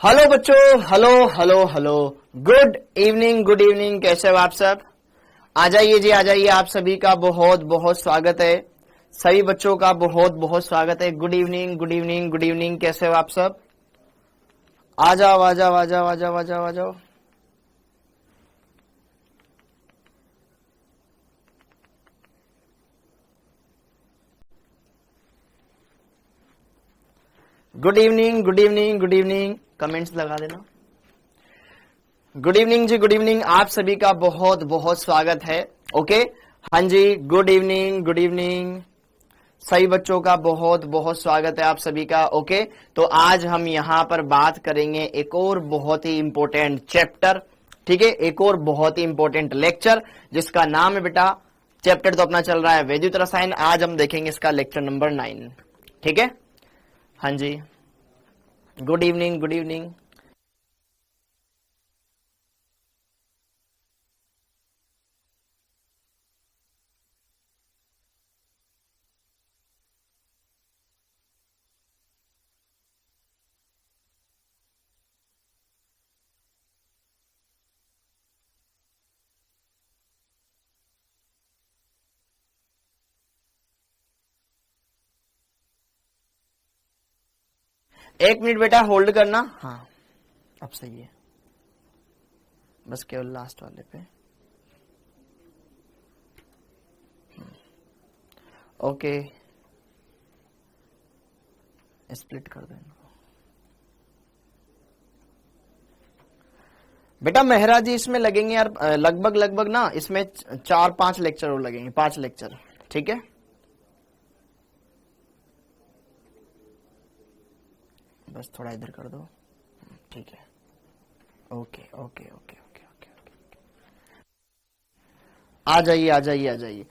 Hello बच्चों, hello hello hello, good evening, कैसे हो आप सब? आ जाइए जी, आ जाइए। आप सभी का बहुत बहुत स्वागत है। सभी बच्चों का बहुत बहुत स्वागत है। गुड इवनिंग, कैसे हो आप सब? आ जाओ आ जाओ आ जाओ आ जाओ आ जाओ आ जाओ। गुड इवनिंग, कमेंट्स लगा देना। गुड इवनिंग जी, गुड इवनिंग। आप सभी का बहुत बहुत स्वागत है। ओके, हाँ जी, गुड इवनिंग। सही बच्चों का बहुत बहुत स्वागत है आप सभी का। ओके, तो आज हम यहाँ पर बात करेंगे एक और बहुत ही इंपॉर्टेंट चैप्टर। ठीक है, एक और बहुत ही इंपॉर्टेंट लेक्चर जिसका नाम है बेटा, चैप्टर तो अपना चल रहा है वैद्युत रसायन। आज हम देखेंगे इसका लेक्चर नंबर 9। ठीक है, हाँ जी, गुड इवनिंग। एक मिनट बेटा होल्ड करना। हाँ, अब सही है, बस केवल लास्ट वाले पे। ओके, स्प्लिट कर देना बेटा। मेहरा जी इसमें लगेंगे यार लगभग ना, इसमें 4-5 लेक्चर और लगेंगे, 5 लेक्चर। ठीक है, बस थोड़ा इधर कर दो। ठीक है, ओके। आ जाइए।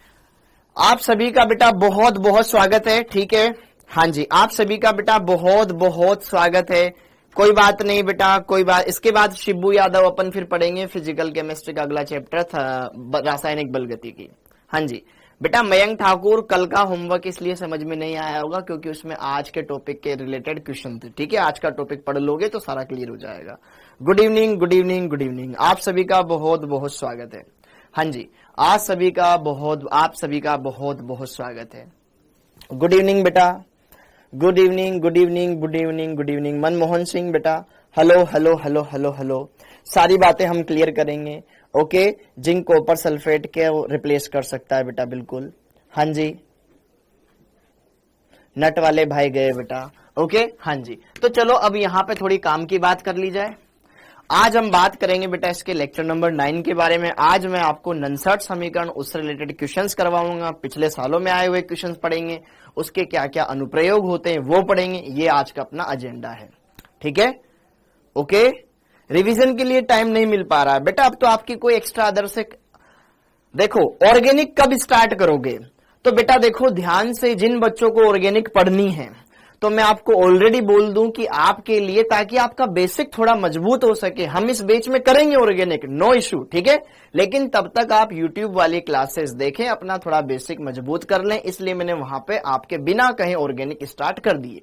आप सभी का बेटा बहुत बहुत स्वागत है। ठीक है, हाँ जी, आप सभी का बेटा बहुत बहुत स्वागत है। कोई बात नहीं बेटा, कोई बात। इसके बाद शिबू यादव अपन फिर पढ़ेंगे फिजिकल केमिस्ट्री का अगला चैप्टर था, रासायनिक बलगति की। हाँ जी बेटा, मयंक ठाकुर, कल का होमवर्क इसलिए समझ में नहीं आया होगा क्योंकि उसमें आज के टॉपिक के रिलेटेड क्वेश्चन थे। ठीक है, आज का टॉपिक पढ़ लोगे तो सारा क्लियर हो जाएगा। गुड इवनिंग, आप सभी का बहुत बहुत स्वागत है। हाँ जी, आप सभी का बहुत बहुत स्वागत है। गुड इवनिंग बेटा, गुड इवनिंग। मनमोहन सिंह बेटा, हेलो। सारी बातें हम क्लियर करेंगे। ओके, जिंक कॉपर सल्फेट के रिप्लेस कर सकता है बेटा, बिल्कुल। हाँ जी, नट वाले भाई गए बेटा। ओके, हाँ जी, तो चलो अब यहाँ पे थोड़ी काम की बात कर ली जाए। आज हम बात करेंगे बेटा इसके लेक्चर नंबर 9 के बारे में। आज मैं आपको ननसर्ट समीकरण, उससे रिलेटेड क्वेश्चंस करवाऊंगा। पिछले सालों में आए हुए क्वेश्चंस पढ़ेंगे, उसके क्या क्या अनुप्रयोग होते हैं वो पढ़ेंगे। ये आज का अपना एजेंडा है। ठीक है, ओके। रिवीजन के लिए टाइम नहीं मिल पा रहा है बेटा। अब तो आपकी कोई एक्स्ट्रा अदर से देखो, ऑर्गेनिक कब स्टार्ट करोगे? तो बेटा देखो ध्यान से, जिन बच्चों को ऑर्गेनिक पढ़नी है तो मैं आपको ऑलरेडी बोल दूं कि आपके लिए, ताकि आपका बेसिक थोड़ा मजबूत हो सके, हम इस बैच में करेंगे ऑर्गेनिक, नो इशू। ठीक है, लेकिन तब तक आप यूट्यूब वाली क्लासेस देखें, अपना थोड़ा बेसिक मजबूत कर लें। इसलिए मैंने वहां पे आपके बिना कहे ऑर्गेनिक स्टार्ट कर दिए।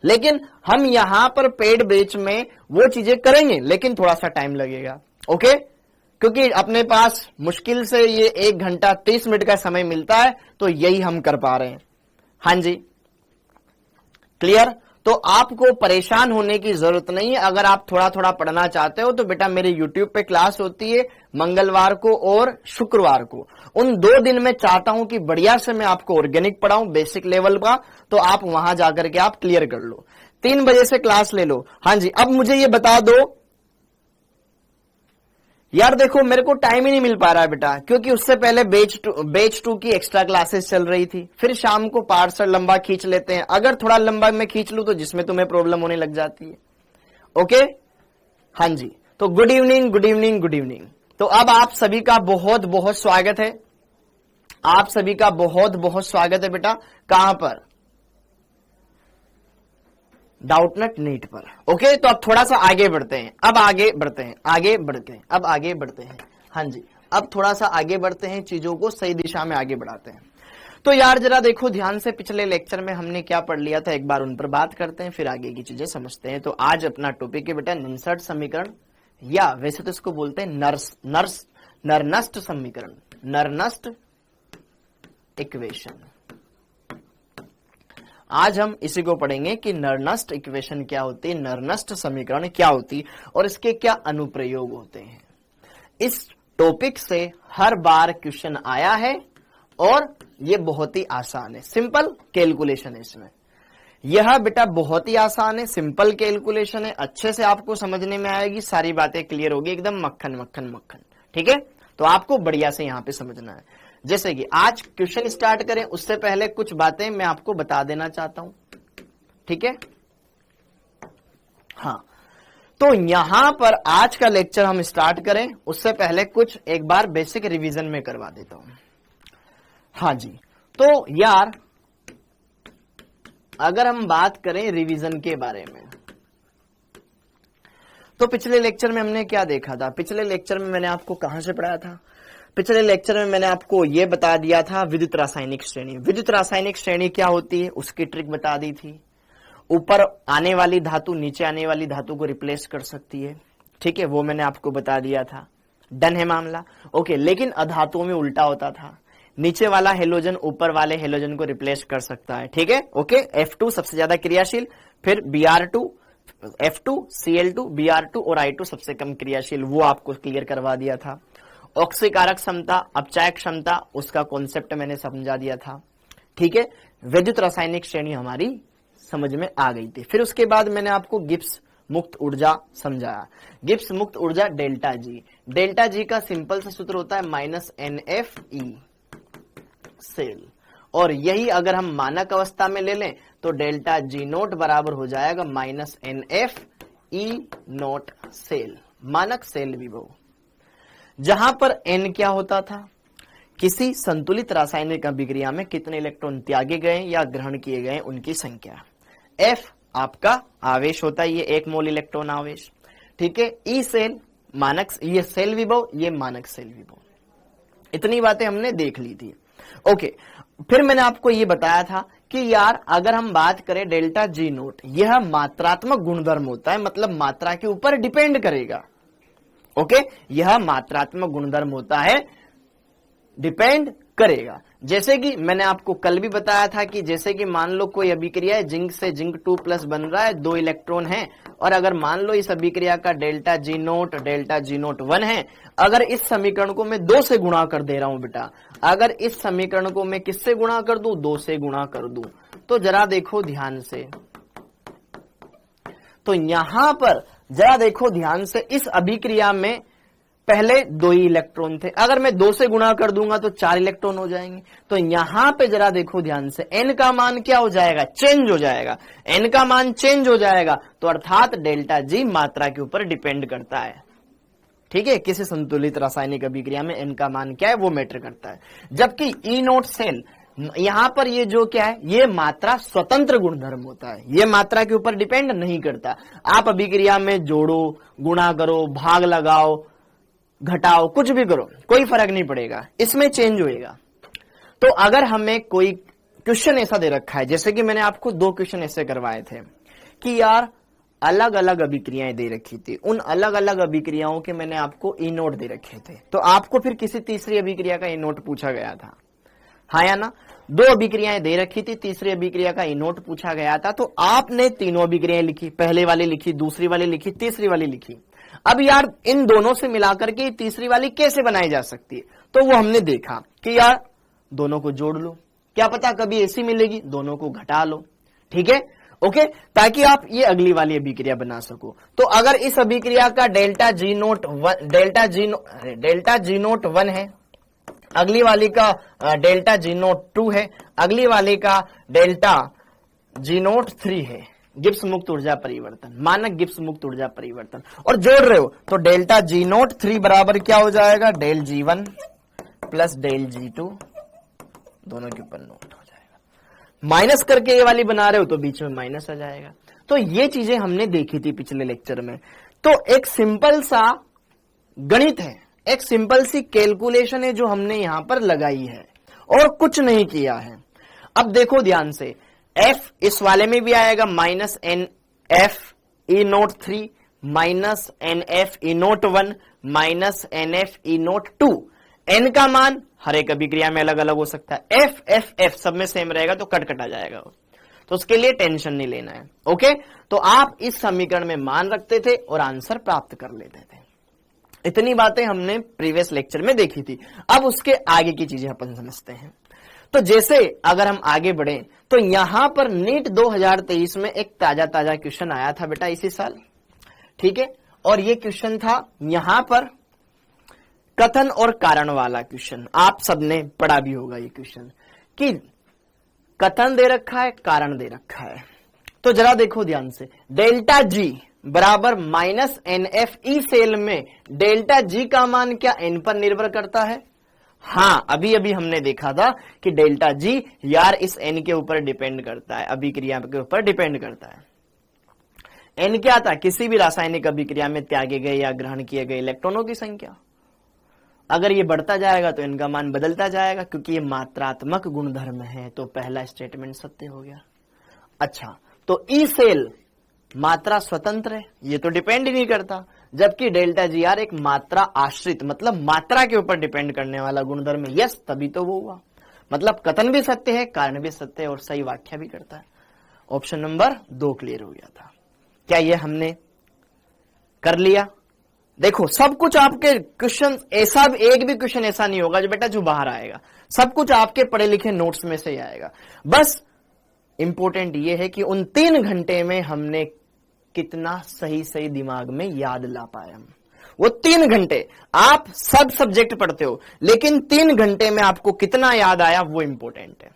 लेकिन हम यहां पर पेड बैच में वो चीजें करेंगे, लेकिन थोड़ा सा टाइम लगेगा। ओके, क्योंकि अपने पास मुश्किल से ये 1 घंटा 30 मिनट का समय मिलता है, तो यही हम कर पा रहे हैं। हाँ जी, क्लियर? तो आपको परेशान होने की जरूरत नहीं है। अगर आप थोड़ा थोड़ा पढ़ना चाहते हो तो बेटा मेरे YouTube पे क्लास होती है मंगलवार को और शुक्रवार को। उन 2 दिन में चाहता हूं कि बढ़िया से मैं आपको ऑर्गेनिक पढ़ाऊं, बेसिक लेवल का, तो आप वहां जाकर के आप क्लियर कर लो। 3 बजे से क्लास ले लो। हाँ जी, अब मुझे ये बता दो यार, देखो मेरे को टाइम ही नहीं मिल पा रहा है बेटा, क्योंकि उससे पहले बैच 2 की एक्स्ट्रा क्लासेस चल रही थी। फिर शाम को पार्सल लंबा खींच लेते हैं। अगर थोड़ा लंबा मैं खींच लूं तो जिसमें तुम्हें प्रॉब्लम होने लग जाती है। ओके, हाँ जी, तो गुड इवनिंग। तो अब आप सभी का बहुत बहुत स्वागत है। आप सभी का बहुत बहुत स्वागत है बेटा। कहां पर? डाउटनट नीट पर। ओके, तो अब थोड़ा सा आगे बढ़ते हैं। अब आगे बढ़ते हैं। हाँ जी, अब थोड़ा सा आगे बढ़ते हैं, चीजों को सही दिशा में आगे बढ़ाते हैं। तो यार जरा देखो ध्यान से, पिछले लेक्चर में हमने क्या पढ़ लिया था, एक बार उन पर बात करते हैं, फिर आगे की चीजें समझते हैं। तो आज अपना टॉपिक है बेटा निम्नलिखित समीकरण, या वैसे तो इसको बोलते हैं नरनस्ट समीकरण, नरनस्ट इक्वेशन। आज हम इसी को पढ़ेंगे कि नरनस्ट इक्वेशन क्या होती है, नरनस्ट समीकरण क्या होती है और इसके क्या अनुप्रयोग होते हैं। इस टॉपिक से हर बार क्वेश्चन आया है और ये बहुत ही आसान है, सिंपल कैलकुलेशन है इसमें। यह बेटा बहुत ही आसान है, सिंपल कैलकुलेशन है, अच्छे से आपको समझने में आएगी, सारी बातें क्लियर होगी, एकदम मक्खन मक्खन मक्खन। ठीक है, तो आपको बढ़िया से यहां पे समझना है। जैसे कि आज क्वेश्चन स्टार्ट करें उससे पहले कुछ बातें मैं आपको बता देना चाहता हूं। ठीक है, हाँ, तो यहां पर आज का लेक्चर हम स्टार्ट करें उससे पहले कुछ एक बार बेसिक रिवीजन में करवा देता हूं। हाँ जी, तो यार अगर हम बात करें रिवीजन के बारे में, तो पिछले लेक्चर में हमने क्या देखा था, पिछले लेक्चर में मैंने आपको कहां से पढ़ाया था, पिछले लेक्चर में मैंने आपको यह बता दिया था विद्युत रासायनिक श्रेणी। विद्युत रासायनिक श्रेणी क्या होती है उसकी ट्रिक बता दी थी। ऊपर आने वाली धातु नीचे आने वाली धातु को रिप्लेस कर सकती है। ठीक है, वो मैंने आपको बता दिया था, डन है मामला। ओके, लेकिन अधातुओं में उल्टा होता था, नीचे वाला हेलोजन ऊपर वाले हेलोजन को रिप्लेस कर सकता है। ठीक है, ओके, F2 सबसे ज्यादा क्रियाशील, फिर Br2, F2, Cl2, Br2 और I2 सबसे कम क्रियाशील, वो आपको क्लियर करवा दिया था। ऑक्सीकारक क्षमता, अपचायक क्षमता, उसका कॉन्सेप्ट मैंने समझा दिया था। ठीक है, विद्युत रासायनिक श्रेणी हमारी समझ में आ गई थी। फिर उसके बाद मैंने आपको गिब्स मुक्त ऊर्जा समझाया। गिब्स मुक्त ऊर्जा डेल्टा जी, डेल्टा जी का सिंपल सा सूत्र होता है -NFE सेल, और यही अगर हम मानक अवस्था में ले लें तो डेल्टा जी नोट बराबर हो जाएगा -NFE नोट सेल, मानक सेल विभव। जहां पर n क्या होता था, किसी संतुलित रासायनिक अभिक्रिया में कितने इलेक्ट्रॉन त्यागे गए या ग्रहण किए गए उनकी संख्या। F आपका आवेश होता है, ये 1 मोल इलेक्ट्रॉन आवेश। ठीक है, ई सेल मानक, ये सेल विभव, ये मानक सेल विभव। इतनी बातें हमने देख ली थी। ओके, फिर मैंने आपको ये बताया था कि यार अगर हम बात करें डेल्टा जी नोट, यह मात्रात्मक गुणधर्म होता है, मतलब मात्रा के ऊपर डिपेंड करेगा। ओके, यह मात्रात्मक गुणधर्म होता है, डिपेंड करेगा। जैसे कि मैंने आपको कल भी बताया था कि जैसे कि मान लो कोई अभिक्रिया है, जिंक से जिंक 2+ बन रहा है, 2 इलेक्ट्रॉन हैं, और अगर मान लो इस अभिक्रिया का डेल्टा जी नोट 1 है, अगर इस समीकरण को मैं 2 से गुणा कर दे रहा हूं बेटा, अगर इस समीकरण को मैं किससे गुणा कर दूं, 2 से गुणा कर दूं, तो जरा देखो ध्यान से, तो यहां पर जरा देखो ध्यान से, इस अभिक्रिया में पहले 2 ही इलेक्ट्रॉन थे, अगर मैं 2 से गुणा कर दूंगा तो 4 इलेक्ट्रॉन हो जाएंगे। तो यहां पे जरा देखो ध्यान से, n का मान क्या हो जाएगा, चेंज हो जाएगा, n का मान चेंज हो जाएगा, तो अर्थात डेल्टा जी मात्रा के ऊपर डिपेंड करता है। ठीक है, किसी संतुलित रासायनिक अभिक्रिया में n का मान क्या है वो मैटर करता है। जबकि ई नोट सेल, यहां पर ये जो क्या है, ये मात्रा स्वतंत्र गुणधर्म होता है, ये मात्रा के ऊपर डिपेंड नहीं करता। आप अभिक्रिया में जोड़ो, गुणा करो, भाग लगाओ, घटाओ, कुछ भी करो, कोई फर्क नहीं पड़ेगा, इसमें चेंज होएगा। तो अगर हमें कोई क्वेश्चन ऐसा दे रखा है, जैसे कि मैंने आपको 2 क्वेश्चन ऐसे करवाए थे कि यार अलग अलग अभिक्रियाएं दे रखी थी, उन अलग अलग अभिक्रियाओं के मैंने आपको ई नोट दे रखे थे, तो आपको फिर किसी तीसरी अभिक्रिया का ई नोट पूछा गया था, हाँ या ना। 2 अभिक्रियाएं दे रखी थी, तीसरी अभिक्रिया का ई नोट पूछा गया था, तो आपने तीनों अभिक्रियाएं लिखी, पहले वाली लिखी, दूसरी वाली लिखी, तीसरी वाली लिखी। अब यार इन दोनों से मिलाकर के तीसरी वाली कैसे बनाई जा सकती है, तो वो हमने देखा कि यार दोनों को जोड़ लो, क्या पता कभी ऐसी मिलेगी, दोनों को घटा लो। ठीक है, ओके, ताकि आप ये अगली वाली अभिक्रिया बना सको। तो अगर इस अभिक्रिया का डेल्टा जी नोट 1 है, अगली वाली का डेल्टा जी नोट 2 है, अगली वाली का डेल्टा जी नोट 3 है, गिब्स मुक्त ऊर्जा परिवर्तन, मानक गिब्स मुक्त ऊर्जा परिवर्तन, और जोड़ रहे हो तो डेल्टा जी नोट 3 बराबर क्या हो जाएगा, del G1 plus del G2, दोनों के ऊपर नोट हो जाएगा। माइनस करके ये वाली बना रहे हो तो बीच में माइनस आ जाएगा। तो ये चीजें हमने देखी थी पिछले लेक्चर में। तो एक सिंपल सा गणित है, एक सिंपल सी कैलकुलेशन है जो हमने यहां पर लगाई है और कुछ नहीं किया है। अब देखो ध्यान से, एफ इस वाले में भी आएगा minus N F E naught 3 minus N F E naught 1 minus N F E naught 2। N का मान हर एक अभिक्रिया में अलग अलग हो सकता है, एफ एफ एफ सब में सेम रहेगा तो कट कटा जाएगा, तो उसके लिए टेंशन नहीं लेना है। ओके, तो आप इस समीकरण में मान रखते थे और आंसर प्राप्त कर लेते थे। इतनी बातें हमने प्रीवियस लेक्चर में देखी थी। अब उसके आगे की चीजें अपन समझते हैं। तो जैसे अगर हम आगे बढ़े तो यहां पर नीट 2023 में एक ताजा क्वेश्चन आया था बेटा इसी साल, ठीक है, और ये क्वेश्चन था यहां पर कथन और कारण वाला क्वेश्चन। आप सबने पढ़ा भी होगा ये क्वेश्चन कि कथन दे रखा है, कारण दे रखा है। तो जरा देखो ध्यान से, डेल्टा जी बराबर minus N F E cell में डेल्टा जी का मान क्या एन पर निर्भर करता है? हाँ, अभी अभी हमने देखा था कि डेल्टा जी यार इस एन के ऊपर डिपेंड करता है, अभिक्रिया के ऊपर डिपेंड करता है। एन क्या था? किसी भी रासायनिक अभिक्रिया में त्यागे गए या ग्रहण किए गए इलेक्ट्रॉनों की संख्या। अगर ये बढ़ता जाएगा तो इनका मान बदलता जाएगा, क्योंकि ये मात्रात्मक गुणधर्म है, तो पहला स्टेटमेंट सत्य हो गया। अच्छा, तो ई सेल मात्रा स्वतंत्र है, ये तो डिपेंड ही नहीं करता, जबकि डेल्टा जी आर एक मात्रा आश्रित, मतलब मात्रा के ऊपर डिपेंड करने वाला गुणधर्म है। यस, तभी तो वो हुआ, मतलब कथन भी सत्य है, कारण भी सत्य है और सही व्याख्या भी करता है। ऑप्शन नंबर 2 क्लियर हो गया था। क्या ये हमने कर लिया? देखो, सब कुछ आपके क्वेश्चन ऐसा, एक भी क्वेश्चन ऐसा नहीं होगा जो बेटा जो बाहर आएगा, सब कुछ आपके पढ़े लिखे नोट्स में से ही आएगा। बस इंपॉर्टेंट ये है कि उन 3 घंटे में हमने कितना सही दिमाग में याद ला पाए हम। वो 3 घंटे आप सब सब्जेक्ट पढ़ते हो, लेकिन 3 घंटे में आपको कितना याद आया वो इंपॉर्टेंट है।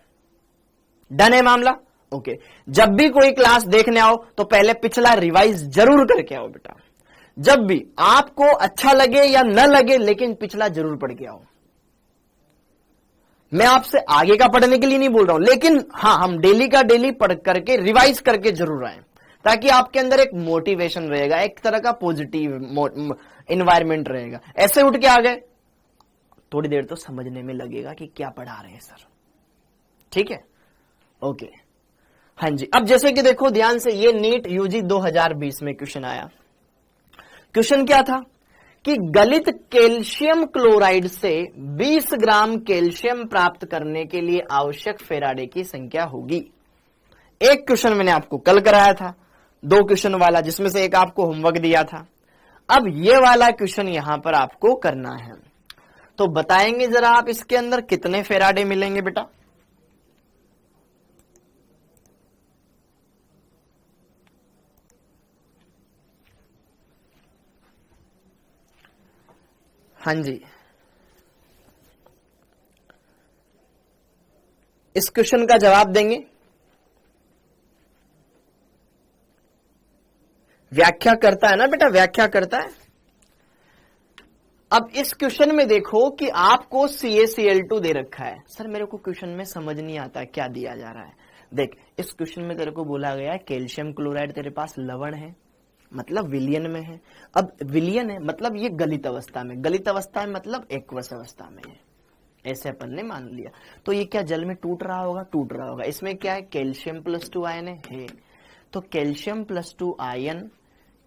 डन है मामला? ओके, जब भी कोई क्लास देखने आओ तो पहले पिछला रिवाइज जरूर करके आओ बेटा। जब भी आपको अच्छा लगे या न लगे, लेकिन पिछला जरूर पढ़ के आओ। मैं आपसे आगे का पढ़ने के लिए नहीं बोल रहा हूं, लेकिन हाँ, हम डेली का डेली पढ़ करके रिवाइज करके जरूर आए, ताकि आपके अंदर एक मोटिवेशन रहेगा, एक तरह का पॉजिटिव एनवायरमेंट रहेगा। ऐसे उठ के आ गए, थोड़ी देर तो समझने में लगेगा कि क्या पढ़ा रहे हैं सर। ठीक है, ओके, हाँ जी। अब जैसे कि देखो ध्यान से, ये नीट यूजी 2020 में क्वेश्चन आया। क्वेश्चन क्या था कि गलित कैल्शियम क्लोराइड से 20 ग्राम कैल्शियम प्राप्त करने के लिए आवश्यक फेराडे की संख्या होगी। एक क्वेश्चन मैंने आपको कल कराया था, 2 क्वेश्चन वाला, जिसमें से एक आपको होमवर्क दिया था। अब ये वाला क्वेश्चन यहां पर आपको करना है, तो बताएंगे जरा आप इसके अंदर कितने फेराडे मिलेंगे बेटा? हाँ जी, इस क्वेश्चन का जवाब देंगे। व्याख्या करता है ना बेटा, व्याख्या करता है। अब इस क्वेश्चन में देखो कि आपको CaCl2 दे रखा है। सर मेरे को क्वेश्चन में समझ नहीं आता क्या दिया जा रहा है। देख, इस क्वेश्चन में तेरे को बोला गया है कैल्शियम क्लोराइड तेरे पास लवण है, मतलब विलियन में है। अब विलियन है मतलब ये गलित अवस्था में, गलित अवस्था में मतलब एक्वस अवस्था में है, ऐसे अपन ने मान लिया। तो ये क्या जल में टूट रहा होगा? टूट रहा होगा। इसमें क्या है? कैल्शियम +2 आयन है। तो कैल्शियम +2 आयन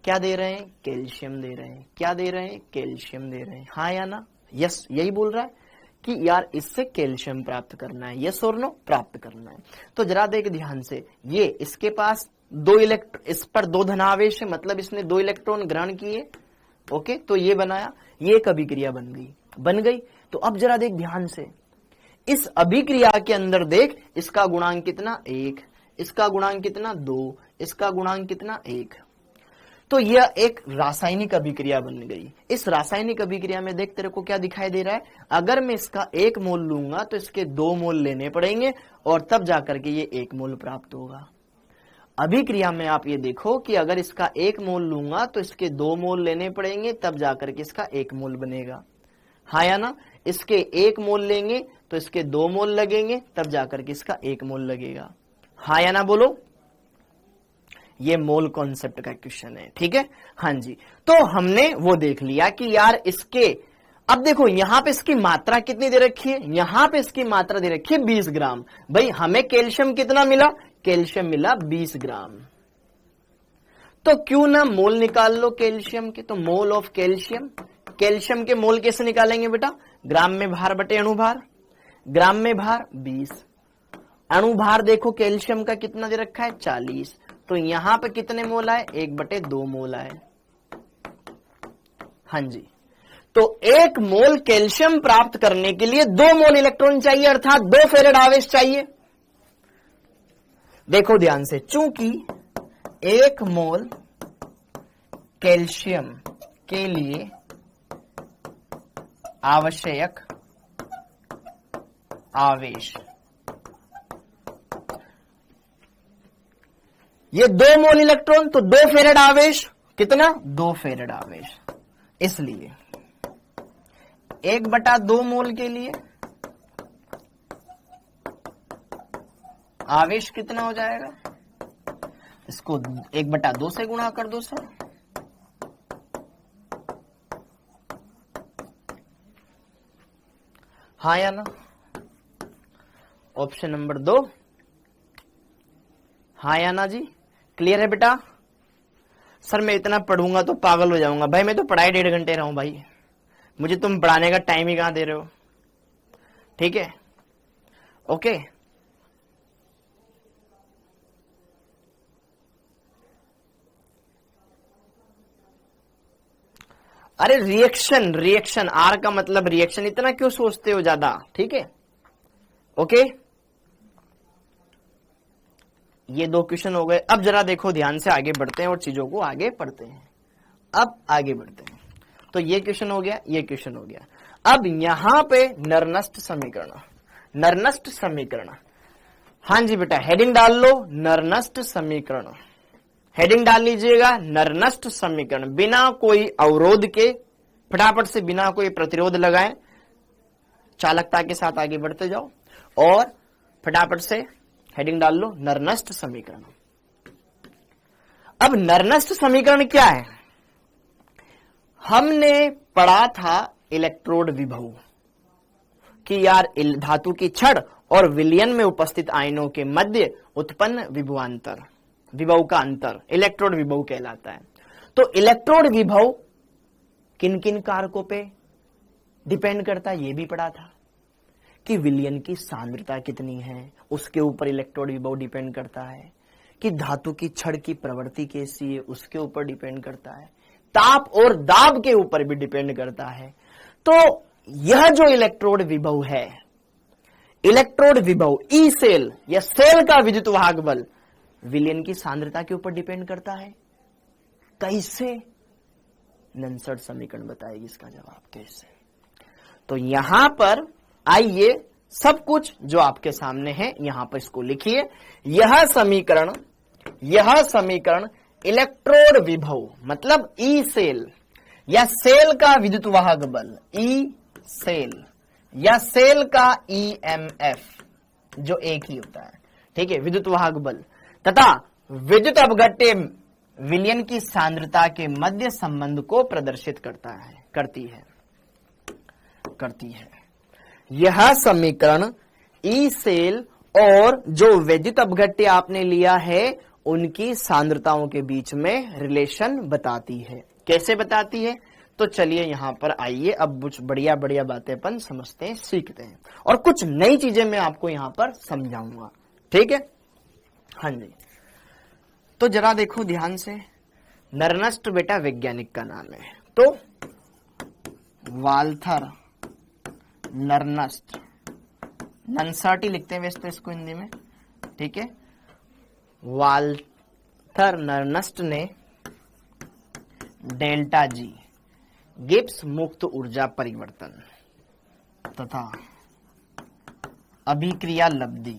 क्या दे रहे हैं? कैल्शियम दे रहे हैं। क्या दे रहे हैं? कैल्शियम दे रहे हैं। हाँ या ना? यस, यही बोल रहा है कि यार इससे कैल्शियम प्राप्त करना है। यस और नो? प्राप्त करना है। तो जरा देख ध्यान से, ये इसके पास 2 इलेक्ट्रॉन, इस पर 2 धनावेश है, मतलब इसने 2 इलेक्ट्रॉन ग्रहण किए। ओके, तो ये बनाया, ये एक अभिक्रिया बन गई। तो अब जरा देख ध्यान से, इस अभिक्रिया के अंदर देख, इसका गुणांक कितना? 1, इसका गुणांक कितना? 2, इसका गुणांक कितना? 1। तो यह एक रासायनिक अभिक्रिया बन गई। इस रासायनिक अभिक्रिया में देख तेरे को क्या दिखाई दे रहा है? अगर मैं इसका 1 मोल लूंगा तो इसके 2 मोल लेने पड़ेंगे और तब जाकर के ये 1 मोल प्राप्त होगा। अभिक्रिया में आप ये देखो कि अगर इसका 1 मोल लूंगा तो इसके 2 मोल लेने पड़ेंगे, तब जाकर के इसका 1 मोल बनेगा। हाँ या ना? इसके 1 मोल लेंगे तो इसके 2 मोल लगेंगे, तब जाकर के इसका 1 मोल लगेगा। हाँ या ना बोलो? ये मोल कॉन्सेप्ट का क्वेश्चन है। ठीक है, हाँ जी। तो हमने वो देख लिया कि यार इसके अब देखो यहां पे इसकी मात्रा कितनी दे रखी है, यहां पे इसकी मात्रा दे रखी है 20 ग्राम। भाई हमें कैल्शियम कितना मिला, कैल्शियम मिला 20 ग्राम। तो क्यों ना मोल निकाल लो कैल्शियम के, तो मोल ऑफ कैल्शियम, कैल्शियम के मोल कैसे निकालेंगे बेटा, ग्राम में भार बटे अणुभार, ग्राम में भार 20, अणुभार देखो कैल्शियम का कितना दे रखा है 40, तो यहां पे कितने मोल आए, 1/2 मोल आए। हाँ जी, तो 1 मोल कैल्शियम प्राप्त करने के लिए 2 मोल इलेक्ट्रॉन चाहिए, अर्थात 2 फेरेड आवेश चाहिए। देखो ध्यान से, चूंकि 1 मोल कैल्शियम के लिए आवश्यक आवेश ये 2 मोल इलेक्ट्रॉन, तो 2 फेरेड आवेश, कितना 2 फेरेड आवेश, इसलिए 1/2 मोल के लिए आवेश कितना हो जाएगा, इसको 1/2 से गुणा कर दो सर, हाँ या ना, ऑप्शन नंबर 2, हाँ या ना जी, क्लियर है बेटा। सर मैं इतना पढ़ूंगा तो पागल हो जाऊंगा, भाई मैं तो पढ़ाई 1.5 घंटे रहा हूं भाई, मुझे तुम पढ़ाने का टाइम ही कहां दे रहे हो, ठीक है, ओके। अरे रिएक्शन, रिएक्शन, आर का मतलब रिएक्शन, इतना क्यों सोचते हो ज्यादा, ठीक है, ओके। ये 2 क्वेश्चन हो गए। अब जरा देखो ध्यान से, आगे बढ़ते हैं और चीजों को आगे पढ़ते हैं। अब आगे बढ़ते हैं, तो ये क्वेश्चन हो गया, ये क्वेश्चन हो गया। अब यहां पे नरनस्ट समीकरण, नरनस्ट समीकरण, हाँ जी बेटा हेडिंग डाल लो, नरनस्ट समीकरण, हेडिंग डाल लीजिएगा, नरनस्ट समीकरण, बिना कोई अवरोध के, फटाफट से बिना कोई प्रतिरोध लगाए, चालकता के साथ आगे बढ़ते जाओ और फटाफट से हेडिंग डाल लो, नरनस्ट समीकरण। अब नरनस्ट समीकरण क्या है, हमने पढ़ा था इलेक्ट्रोड विभव कि यार धातु की छड़ और विलयन में उपस्थित आयनों के मध्य उत्पन्न विभवांतर, विभव का अंतर इलेक्ट्रोड विभव कहलाता है। तो इलेक्ट्रोड विभव किन किन कारकों पे डिपेंड करता है, ये भी पढ़ा था कि विलयन की सांद्रता कितनी है, उसके ऊपर इलेक्ट्रोड विभव डिपेंड करता है, कि धातु की छड़ की प्रवृत्ति कैसी है उसके ऊपर डिपेंड करता है, ताप और दाब के ऊपर भी डिपेंड करता है। तो यह जो इलेक्ट्रोड विभव है, इलेक्ट्रोड विभव ई सेल या सेल का विद्युत वाहक बल विलयन की सांद्रता के ऊपर डिपेंड करता है। कैसे, ननसर्ट समीकरण बताएगी इसका जवाब कैसे। तो यहां पर आइए, सब कुछ जो आपके सामने है यहां पर इसको लिखिए। यह समीकरण इलेक्ट्रोड विभव मतलब ई सेल या सेल का विद्युत वाहक बल ई सेल या सेल का ईएमएफ जो एक ही होता है, ठीक है, विद्युत वाहक बल तथा विद्युत अपघट्य विलयन की सांद्रता के मध्य संबंध को प्रदर्शित करती है। यह समीकरण ई सेल और जो विद्युत अपघट्य आपने लिया है उनकी सांद्रताओं के बीच में रिलेशन बताती है। कैसे बताती है, तो चलिए यहां पर आइए, अब कुछ बढ़िया बढ़िया बातें अपन समझते हैं, सीखते हैं और कुछ नई चीजें मैं आपको यहां पर समझाऊंगा, ठीक है। हाँ जी, तो जरा देखो ध्यान से, नरनस्ट बेटा वैज्ञानिक का नाम है, तो वाल्थर नरनस्ट, ननसर्ट ही लिखते हैं वैसे तो इसको हिंदी में, ठीक है। वाल्थर नरनस्ट ने डेल्टा जी गिब्स मुक्त ऊर्जा परिवर्तन तथा अभिक्रिया लब्धि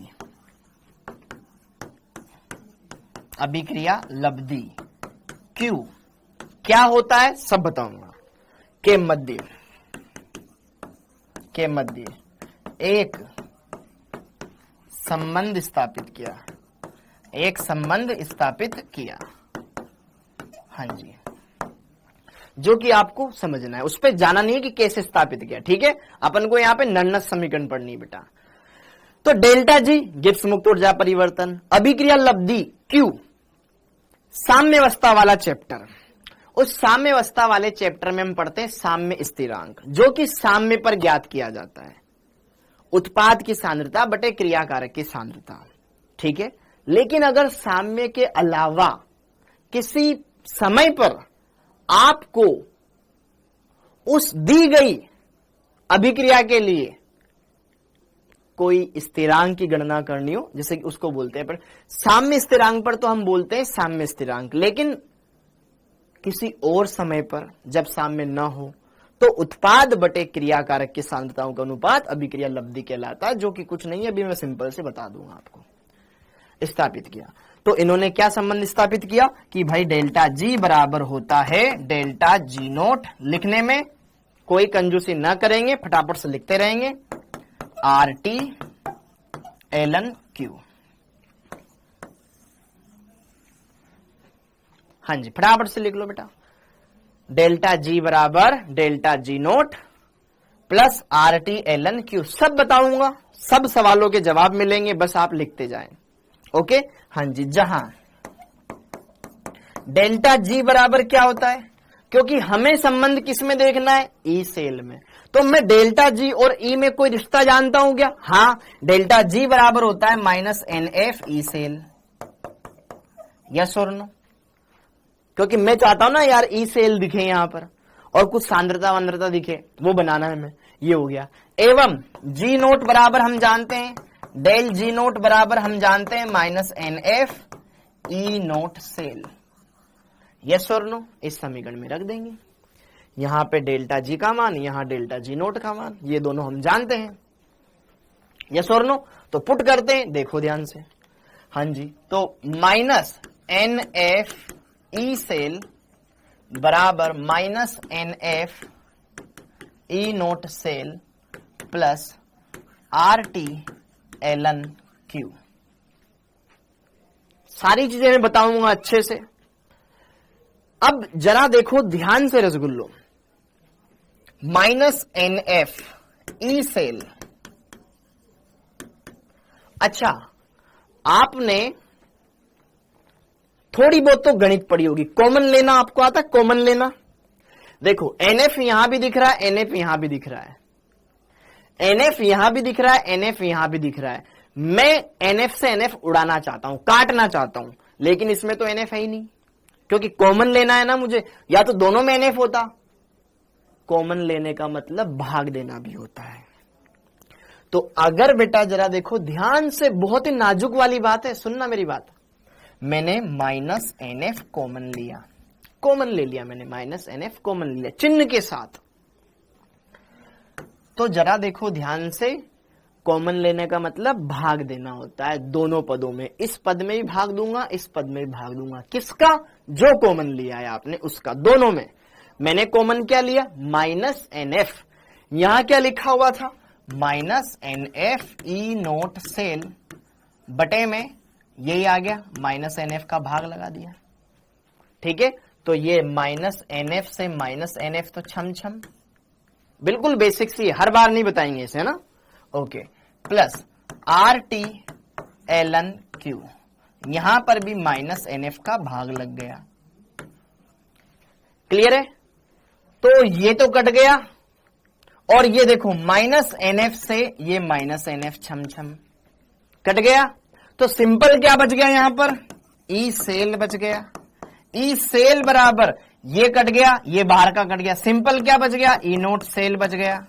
क्यू क्या होता है सब बताऊंगा, के मध्य एक संबंध स्थापित किया, हाँ जी। जो कि आपको समझना है, उस पर जाना नहीं है कि कैसे स्थापित किया। ठीक है, अपन को यहां पे नन्नस समीकरण पढ़नी है बेटा। तो डेल्टा जी गिब्स मुक्त ऊर्जा परिवर्तन, अभिक्रिया लब्धि क्यू, साम्यावस्था वाला चैप्टर। उस साम्यावस्था वाले चैप्टर में हम पढ़ते हैं साम्य स्थिरांक, जो कि साम्य पर ज्ञात किया जाता है, उत्पाद की सांद्रता बटे क्रियाकारक की सांद्रता। ठीक है, लेकिन अगर साम्य के अलावा किसी समय पर आपको उस दी गई अभिक्रिया के लिए कोई स्थिरांक की गणना करनी हो, जैसे कि उसको बोलते हैं, पर साम्य स्थिरांक पर तो हम बोलते हैं साम्य स्थिरांक, लेकिन किसी और समय पर जब साम्य न हो तो उत्पाद बटे क्रियाकारक की सांद्रताओं का अनुपात अभिक्रिया लब्धि कहलाता है, जो कि कुछ नहीं है, अभी मैं सिंपल से बता दूंगा आपको। स्थापित किया तो इन्होंने क्या संबंध स्थापित किया कि भाई डेल्टा जी बराबर होता है डेल्टा जी नोट, लिखने में कोई कंजूसी न करेंगे, फटाफट से लिखते रहेंगे, आर टी एल क्यू। हाँ जी, फटाफट से लिख लो बेटा, डेल्टा जी बराबर delta G note plus R T L Q. सब बताऊंगा, सब सवालों के जवाब मिलेंगे, बस आप लिखते जाएं। ओके, हाँ जी, जहां डेल्टा जी बराबर क्या होता है, क्योंकि हमें संबंध किस में देखना है, ई सेल में, तो मैं डेल्टा जी और ई में कोई रिश्ता जानता हूं क्या? हाँ, डेल्टा जी बराबर होता है minus N F E cell. Yes और नो? क्योंकि मैं चाहता हूं ना यार ई सेल दिखे यहां पर और कुछ सांद्रता वांद्रता दिखे, वो बनाना है हमें। ये हो गया। एवं जी नोट बराबर हम जानते हैं, डेल जी नोट बराबर हम जानते हैं minus N F E naught cell. Yes और नो? इस समीकरण में रख देंगे, यहां पे डेल्टा जी का मान, यहां डेल्टा जी नोट का मान, ये दोनों हम जानते हैं। यस और नो? तो पुट करते हैं, देखो ध्यान से। हाँ जी, तो minus N F E cell बराबर minus N F E naught cell plus R T L N Q. सारी चीजें मैं बताऊंगा अच्छे से। अब जरा देखो ध्यान से रसगुल्लो, minus N F E cell. अच्छा, आपने थोड़ी बहुत तो गणित पढ़ी होगी, कॉमन लेना आपको आता है? कॉमन लेना देखो, एनएफ यहां भी दिख रहा है, एनएफ यहां भी दिख रहा है, एनएफ यहां भी दिख रहा है, एनएफ यहां भी दिख रहा है। मैं एनएफ से एनएफ उड़ाना चाहता हूं, काटना चाहता हूं, लेकिन इसमें तो एनएफ है ही नहीं, क्योंकि कॉमन लेना है ना मुझे। या तो दोनों में एनएफ होता, कॉमन लेने का मतलब भाग देना भी होता है। तो अगर बेटा जरा देखो ध्यान से, बहुत ही नाजुक वाली बात है, सुनना मेरी बात। मैंने माइनस एन एफ कॉमन लिया, कॉमन ले लिया मैंने, माइनस एन एफ कॉमन लिया चिन्ह के साथ। तो जरा देखो ध्यान से, कॉमन लेने का मतलब भाग देना होता है दोनों पदों में। इस पद में भी भाग दूंगा, इस पद में भी भाग दूंगा। किसका? जो कॉमन लिया है आपने उसका, दोनों में। मैंने कॉमन क्या लिया? Minus N F. यहां क्या लिखा हुआ था? Minus N F E naught cell बटे में यही आ गया, माइनस एन एफ का भाग लगा दिया। ठीक है, तो ये माइनस एन एफ से माइनस एन एफ तो छम छम, बिल्कुल बेसिक सी, हर बार नहीं बताएंगे इसे, है ना? Okay, plus R T L N Q, यहां पर भी माइनस एन एफ का भाग लग गया। क्लियर है? तो ये तो कट गया, और ये देखो माइनस एन एफ से ये माइनस एन एफ छम छम कट गया। तो सिंपल क्या बच गया यहां पर? ई सेल बच गया। ई सेल बराबर ये कट गया, ये बाहर का कट गया, सिंपल क्या बच गया? ई नोट सेल बच गया।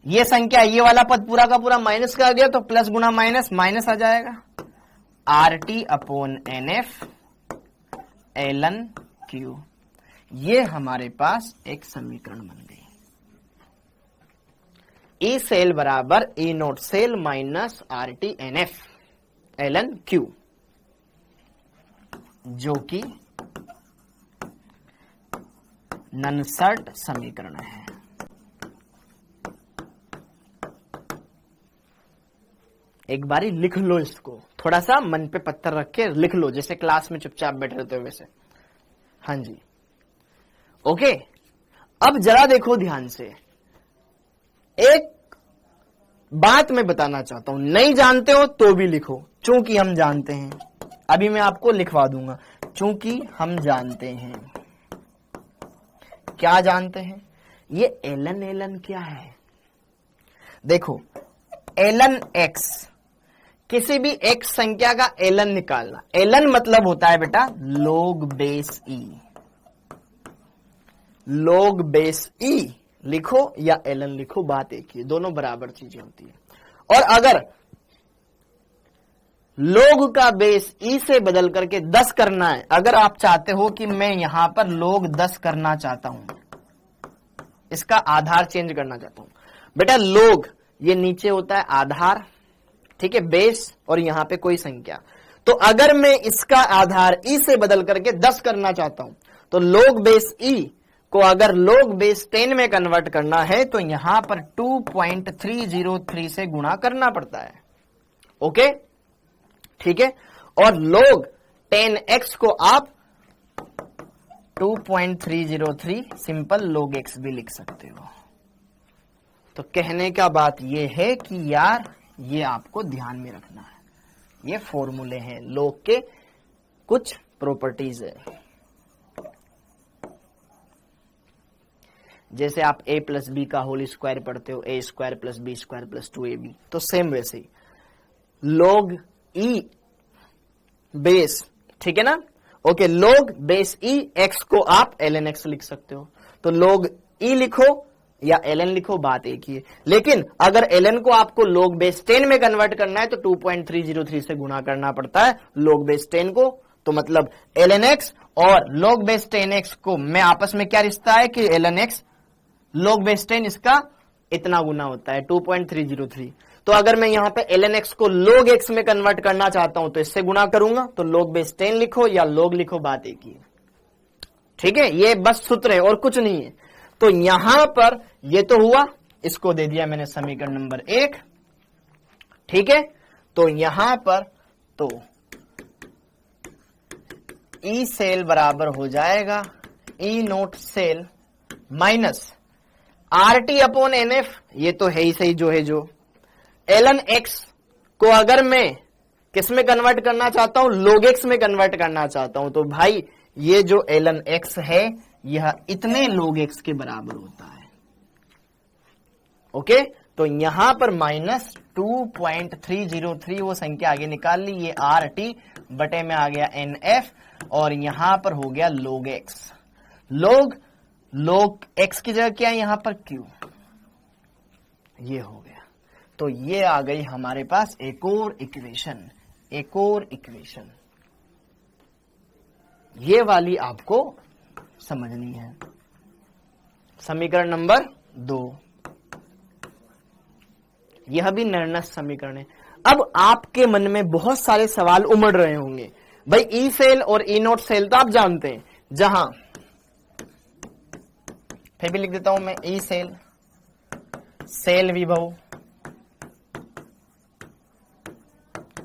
ये संख्या, ये वाला पद पूरा का पूरा माइनस का आ गया, तो प्लस गुना माइनस माइनस आ जाएगा। R T upon N F L N Q, ये हमारे पास एक समीकरण बन गई। ई सेल बराबर E naught cell minus R T N F L N Q, जो कि ननसर्ट समीकरण है। एक बारी लिख लो इसको, थोड़ा सा मन पे पत्थर रख के लिख लो, जैसे क्लास में चुपचाप बैठे रहते हो वैसे। हाँ जी, ओके, अब जरा देखो ध्यान से, एक बात मैं बताना चाहता हूं, नहीं जानते हो तो भी लिखो, चूंकि हम जानते हैं। अभी मैं आपको लिखवा दूंगा, चूंकि हम जानते हैं। क्या जानते हैं? ये एलन एलन क्या है? देखो, एलन एक्स, किसी भी एक्स संख्या का एलन निकालना। एलन मतलब होता है बेटा लोग बेस ई। लोग बेस ई लिखो या एलन लिखो, बात एक ही, दोनों बराबर चीजें होती है। और अगर लोग का बेस ई से बदल करके 10 करना है, अगर आप चाहते हो कि मैं यहां पर लोग 10 करना चाहता हूं, इसका आधार चेंज करना चाहता हूं, बेटा लोग ये नीचे होता है आधार, ठीक है, बेस, और यहां पे कोई संख्या। तो अगर मैं इसका आधार ई से बदल करके 10 करना चाहता हूं, तो लोग बेस ई को अगर लोग बेस 10 में कन्वर्ट करना है तो यहां पर 2.303 से गुणा करना पड़ता है। ओके, ठीक है। और लोग 10x को आप 2.303 सिंपल लोग x भी लिख सकते हो। तो कहने का बात यह है कि यार ये आपको ध्यान में रखना है, ये फॉर्मूले हैं, लोग के कुछ प्रॉपर्टीज है। जैसे आप a प्लस बी का होल स्क्वायर पढ़ते हो, a square plus B square plus 2ab, तो सेम वैसे ही लोग e बेस, ठीक है ना। ओके, लोग बेस e x को आप ln x लिख सकते हो। तो लोग e लिखो या ln लिखो, बात एक ही है। लेकिन अगर ln को आपको लोग बेस 10 में कन्वर्ट करना है तो 2.303 से गुणा करना पड़ता है लोग बेस 10 को। तो मतलब ln x और लोग बेस 10x को में आपस में क्या रिश्ता है कि ln x लोग बेस 10 इसका इतना गुना होता है 2.303। तो अगर मैं यहां पे ln x को log x में कन्वर्ट करना चाहता हूं तो इससे गुणा करूंगा, तो log बेस 10 लिखो या log लिखो, बात एक ही है, ठीक है। ये बस सूत्र है और कुछ नहीं है। तो यहां पर ये तो हुआ, इसको दे दिया मैंने समीकरण नंबर 1, ठीक है। तो यहां पर तो ई सेल बराबर हो जाएगा E naught cell minus RT upon NF, ये तो है ही सही जो है जो। ln x को अगर मैं किस में कन्वर्ट करना चाहता हूं, log x में कन्वर्ट करना चाहता हूं, तो भाई ये जो ln x है यह इतने log x के बराबर होता है। ओके, तो यहां पर माइनस 2.303 वो संख्या आगे निकाल ली, ये RT बटे में आ गया NF, और यहां पर हो गया log x। log x की जगह क्या है यहां पर q, ये हो गया। तो ये आ गई हमारे पास एक और इक्वेशन, एक और इक्वेशन, ये वाली आपको समझनी है। समीकरण नंबर 2, यह भी निर्णय समीकरण है। अब आपके मन में बहुत सारे सवाल उमड़ रहे होंगे, भाई ई सेल और ई नोट सेल तो आप जानते हैं, जहां फिर भी लिख देता हूं मैं, ई सेल, सेल विभव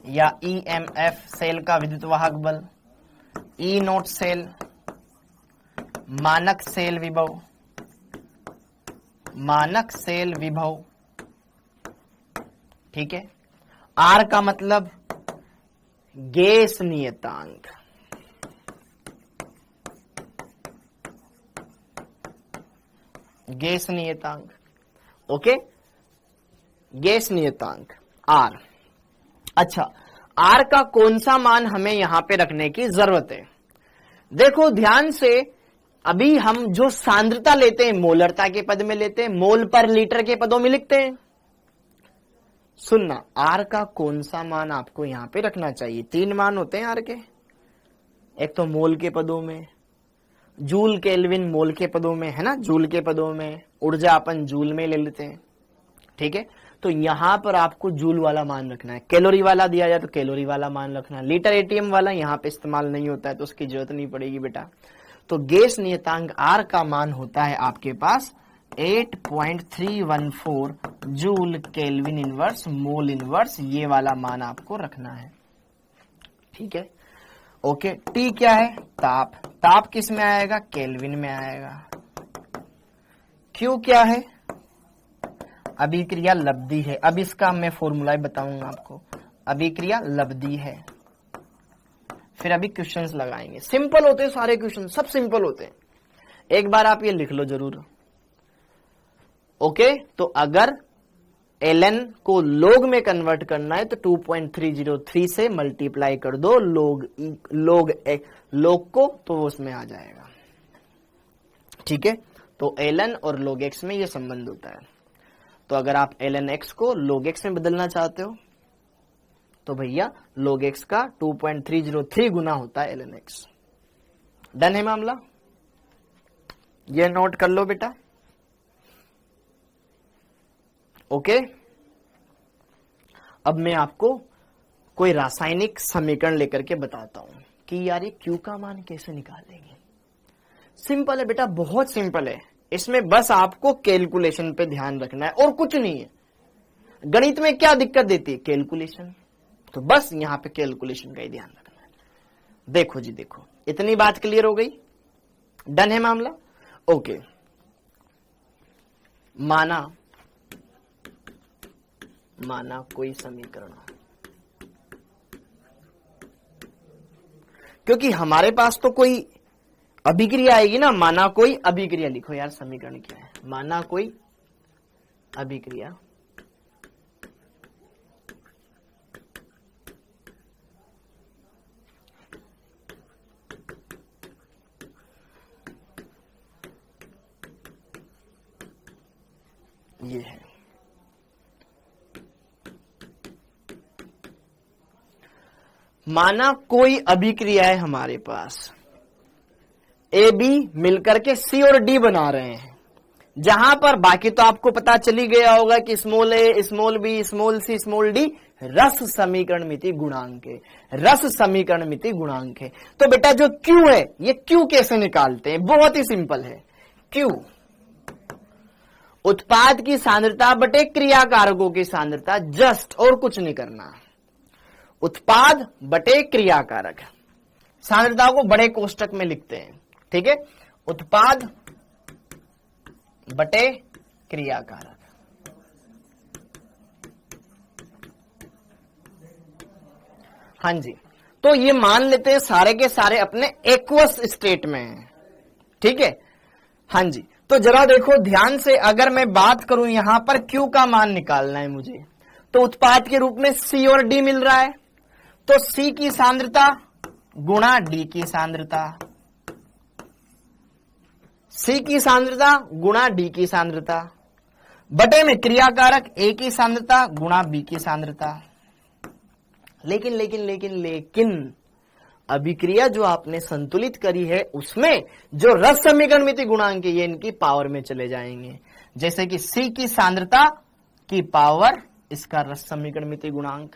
या EMF सेल का विद्युत वाहक बल, ई नोट सेल मानक सेल विभव, मानक सेल विभव, ठीक है। R का मतलब गैस नियतांक, गैस नियतांक, ओके, गैस नियतांक R। अच्छा, R का कौन सा मान हमें यहां पे रखने की जरूरत है? देखो ध्यान से, अभी हम जो सांद्रता लेते हैं मोलरता के पद में लेते हैं, मोल पर लीटर के पदों में लिखते हैं। सुनना, R का कौन सा मान आपको यहां पे रखना चाहिए? 3 मान होते हैं R के, एक तो मोल के पदों में, जूल केल्विन मोल के पदों में, है ना, जूल के पदों में, ऊर्जा अपन जूल में ले लेते हैं, ठीक है। तो यहां पर आपको जूल वाला मान रखना है, कैलोरी वाला दिया जाए तो कैलोरी वाला मान रखना है, लीटर एटीएम वाला यहां पे इस्तेमाल नहीं होता है तो उसकी जरूरत नहीं पड़ेगी बेटा। तो गैस नियतांक R का मान होता है आपके पास 8.314 joule kelvin inverse mole inverse, ये वाला मान आपको रखना है, ठीक है। ओके, टी क्या है? ताप। ताप किस में आएगा? केल्विन में आएगा। क्यू क्या है? अभिक्रिया लब्धि है। अब इसका मैं फॉर्मूला बताऊंगा आपको। अभिक्रिया लब्धि है। फिर अभी क्वेश्चंस लगाएंगे। सिंपल होते हैं सारे क्वेश्चन, सब सिंपल होते हैं। एक बार आप ये लिख लो जरूर। ओके, तो अगर ln को log में कन्वर्ट करना है तो 2.303 से मल्टीप्लाई कर दो log को, तो वो उसमें आ जाएगा। ठीक है, तो ln और log x में ये संबंध होता है। तो अगर आप ln x को log x में बदलना चाहते हो तो भैया log x का 2.303 गुना होता है ln x। डन है मामला? ये नोट कर लो बेटा। ओके, अब मैं आपको कोई रासायनिक समीकरण लेकर के बताता हूं कि यार ये Q का मान कैसे निकालेंगे। सिंपल है बेटा, बहुत सिंपल है। इसमें बस आपको कैलकुलेशन पे ध्यान रखना है और कुछ नहीं है। गणित में क्या दिक्कत देती है? कैलकुलेशन। तो बस यहां पे कैलकुलेशन का ही ध्यान रखना है। देखो जी, देखो, इतनी बात क्लियर हो गई? डन है मामला? ओके, माना कोई समीकरण, क्योंकि हमारे पास तो कोई अभिक्रिया आएगी ना। माना कोई अभिक्रिया, लिखो यार समीकरण क्या है। माना कोई अभिक्रिया ये है। माना कोई अभिक्रिया है हमारे पास, ए बी मिलकर के सी और डी बना रहे हैं, जहां पर बाकी तो आपको पता चली गया होगा कि स्मॉल ए, small B, small C, small D रस समीकरण मिति गुणांक है। रस समीकरण मिति गुणांक है। तो बेटा जो क्यू है, ये क्यू कैसे निकालते हैं? बहुत ही सिंपल है। क्यू उत्पाद की सांद्रता बटे क्रियाकारकों की सांद्रता, जस्ट, और कुछ नहीं करना। उत्पाद बटे क्रियाकारक, सांद्रता को बड़े कोष्टक में लिखते हैं। ठीक है, उत्पाद बटे क्रियाकारक। हाँ जी, तो ये मान लेते हैं सारे के सारे अपने एक्वस स्टेट में हैं। ठीक है, हाँ जी, तो जरा देखो ध्यान से। अगर मैं बात करूं यहां पर Q का मान निकालना है मुझे, तो उत्पाद के रूप में C और D मिल रहा है, तो C की सांद्रता गुणा D की सांद्रता, C की सांद्रता गुणा D की सांद्रता, बटे में क्रियाकारक A की सांद्रता गुणा B की सांद्रता। लेकिन लेकिन लेकिन लेकिन अभिक्रिया जो आपने संतुलित करी है उसमें जो रस समीकरण मिति गुणांक है ये इनकी पावर में चले जाएंगे। जैसे कि C की सांद्रता की पावर इसका रस समीकरण मिति गुणांक,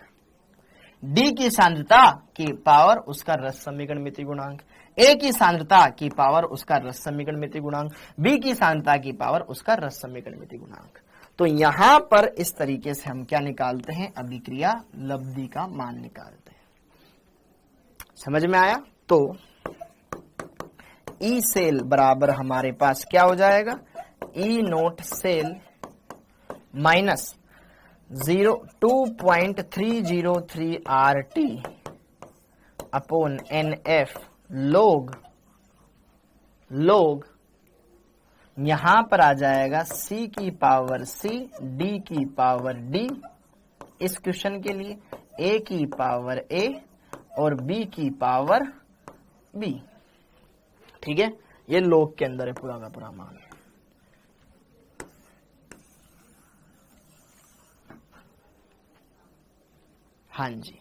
D की सांद्रता की पावर उसका रस समीकरण मिति गुणांक, A की सांद्रता की पावर उसका रस समीकरण मिति गुणांक, B की सांद्रता की पावर उसका रस समीकरण मिति गुणांक। तो यहां पर इस तरीके से हम क्या निकालते हैं? अभिक्रिया लब्धि का मान निकालते हैं। समझ में आया? तो ई सेल बराबर हमारे पास क्या हो जाएगा? E naught cell minus 2.303 RT upon NF log यहां पर आ जाएगा C की पावर C, D की पावर D इस क्वेश्चन के लिए, A की पावर A और B की पावर B। ठीक है, ये log के अंदर है पूरा का पूरा मान। हाँ जी,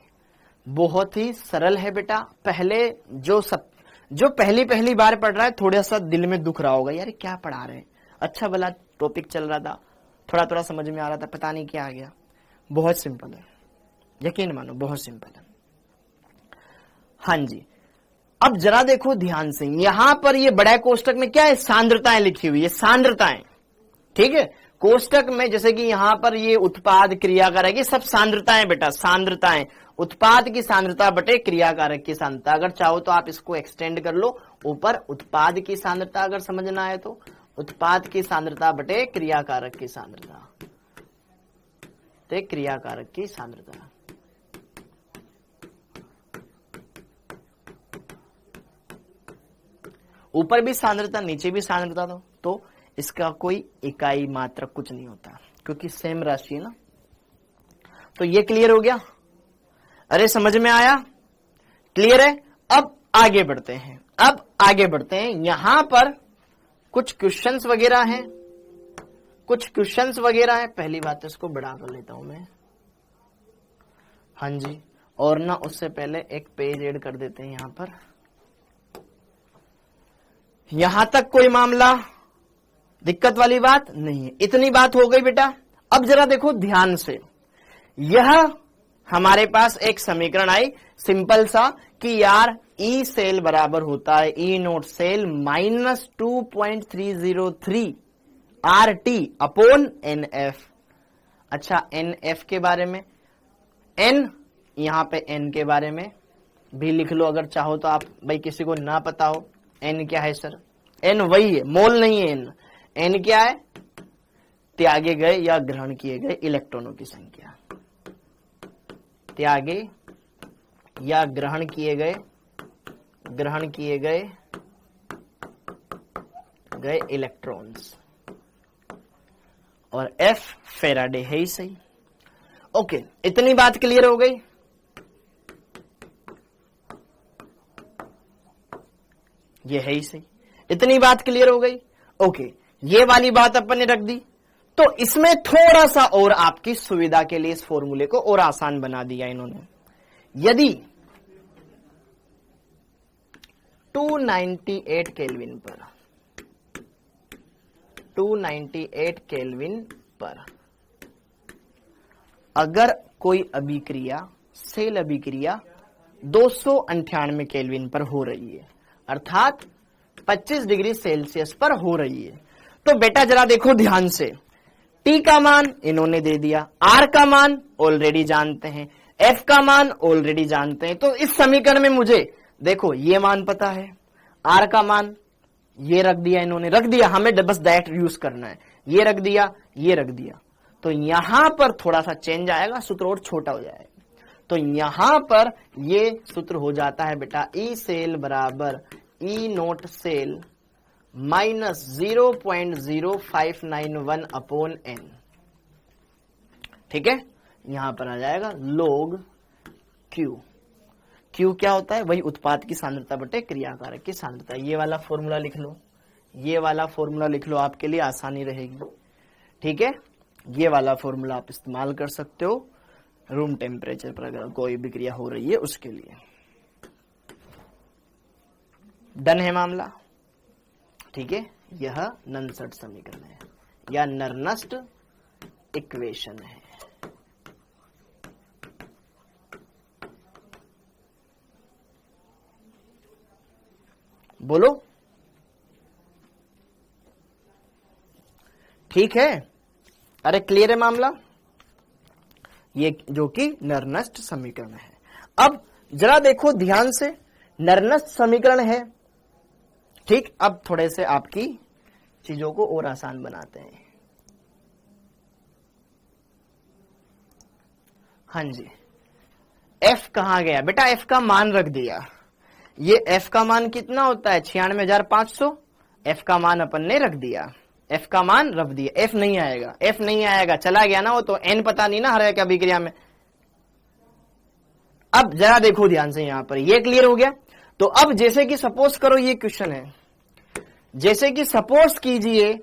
बहुत ही सरल है बेटा। पहले जो पहली बार पढ़ रहा है थोड़ा सा दिल में दुख रहा होगा, यार क्या पढ़ा रहे हैं, अच्छा भला टॉपिक चल रहा था, थोड़ा समझ में आ रहा था, पता नहीं क्या आ गया। बहुत सिंपल है, यकीन मानो बहुत सिंपल है। हाँ जी, अब जरा देखो ध्यान से, यहां पर ये बड़ा कोष्टक में क्या है? सांद्रताएं लिखी हुई है, सांद्रताएं। ठीक है, कोष्टक में जैसे कि यहां पर ये उत्पाद क्रियाकारक, ये सब सांद्रताएं बेटा, सांद्रताएं, उत्पाद की सांद्रता बटे क्रियाकारक की सांद्रता। अगर चाहो तो आप इसको एक्सटेंड कर लो ऊपर, उत्पाद की सांद्रता अगर समझना है तो उत्पाद की सांद्रता बटे क्रियाकारक की सांद्रता, ते क्रियाकारक की सांद्रता। ऊपर भी सांद्रता नीचे भी सांद्रता तो इसका कोई इकाई मात्रक कुछ नहीं होता, क्योंकि सेम राशि है ना। तो ये क्लियर हो गया? अरे समझ में आया? क्लियर है? अब आगे बढ़ते हैं, अब आगे बढ़ते हैं। यहां पर कुछ क्वेश्चंस वगैरह हैं, कुछ क्वेश्चंस वगैरह हैं। पहली बात तो इसको बड़ा कर लेता हूं मैं, हाँ जी। और ना उससे पहले एक पेज ऐड कर देते हैं यहां पर। यहां तक कोई मामला दिक्कत वाली बात नहीं है, इतनी बात हो गई बेटा। अब जरा देखो ध्यान से, यह हमारे पास एक समीकरण आई सिंपल सा कि यार ई सेल बराबर होता है E naught cell minus 2.303 RT upon NF। अच्छा, NF के बारे में, N यहां पे N के बारे में भी लिख लो अगर चाहो तो आप। भाई किसी को ना पता हो N क्या है सर, N वही है, मोल नहीं है N। N क्या है? त्यागे गए या ग्रहण किए गए इलेक्ट्रॉनों की संख्या, त्यागे या ग्रहण किए गए इलेक्ट्रॉन्स। और F फेराडे है ही सही। ओके, इतनी बात क्लियर हो गई? ये है ही सही, इतनी बात क्लियर हो गई। ओके, ये वाली बात अपन ने रख दी। तो इसमें थोड़ा सा और आपकी सुविधा के लिए इस फॉर्मूले को और आसान बना दिया इन्होंने। यदि 298 केल्विन पर 298 केल्विन पर अगर कोई अभिक्रिया, सेल अभिक्रिया 298 केल्विन पर हो रही है, अर्थात 25 डिग्री सेल्सियस पर हो रही है, तो बेटा जरा देखो ध्यान से। T का मान इन्होंने दे दिया, R का मान ऑलरेडी जानते हैं, F का मान ऑलरेडी जानते हैं। तो इस समीकरण में मुझे देखो ये मान पता है, R का मान ये रख दिया इन्होंने, रख दिया, हमें बस दैट यूज करना है, ये रख दिया, ये रख दिया। तो यहां पर थोड़ा सा चेंज आएगा, सूत्र और छोटा हो जाएगा। तो यहां पर ये सूत्र हो जाता है बेटा ई सेल बराबर E naught cell minus 0.0591 upon N। ठीक है, यहां पर आ जाएगा log Q। Q क्या होता है? वही उत्पाद की सांद्रता बटे क्रियाकारक की सांद्रता। ये वाला फॉर्मूला लिख लो, ये वाला फॉर्मूला लिख लो, आपके लिए आसानी रहेगी। ठीक है, ये वाला फॉर्मूला आप इस्तेमाल कर सकते हो रूम टेम्परेचर पर अगर कोई भी क्रिया हो रही है उसके लिए। डन है मामला? ठीक है, यह ननसट समीकरण है या नर्नस्ट इक्वेशन है। बोलो ठीक है? अरे क्लियर है मामला? ये जो कि नर्नस्ट समीकरण है। अब जरा देखो ध्यान से, नर्नस्ट समीकरण है, ठीक। अब थोड़े से आपकी चीजों को और आसान बनाते हैं। हाँ जी, F कहां गया बेटा? F का मान रख दिया। ये F का मान कितना होता है? 96,500। F का मान अपन ने रख दिया, F का मान रख दिया। F नहीं आएगा, F नहीं आएगा, चला गया ना वो, तो N पता नहीं ना हर एक अभिक्रिया में। अब जरा देखो ध्यान से, यहां पर ये क्लियर हो गया। तो अब जैसे कि सपोज करो ये क्वेश्चन है, जैसे कि सपोज कीजिए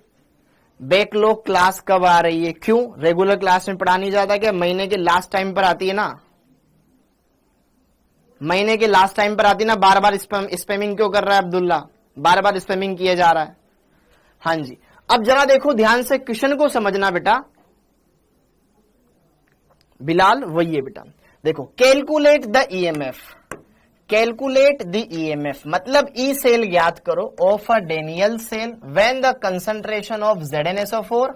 बैकलॉग क्लास कब आ रही है? क्यों? रेगुलर क्लास में पढ़ा नहीं जाता क्या? महीने के लास्ट टाइम पर आती है ना, महीने के लास्ट टाइम पर आती है ना। बार बार स्पैमिंग क्यों कर रहा है अब्दुल्ला? बार बार स्पैमिंग किया जा रहा है। हाँ जी, अब जरा देखो ध्यान से, क्वेश्चन को समझना बेटा। बिलाल वही है बेटा, देखो calculate the EMF, calculate the EMF मतलब ई सेल ज्ञात करो of a Daniell cell when the concentration of ZnSO4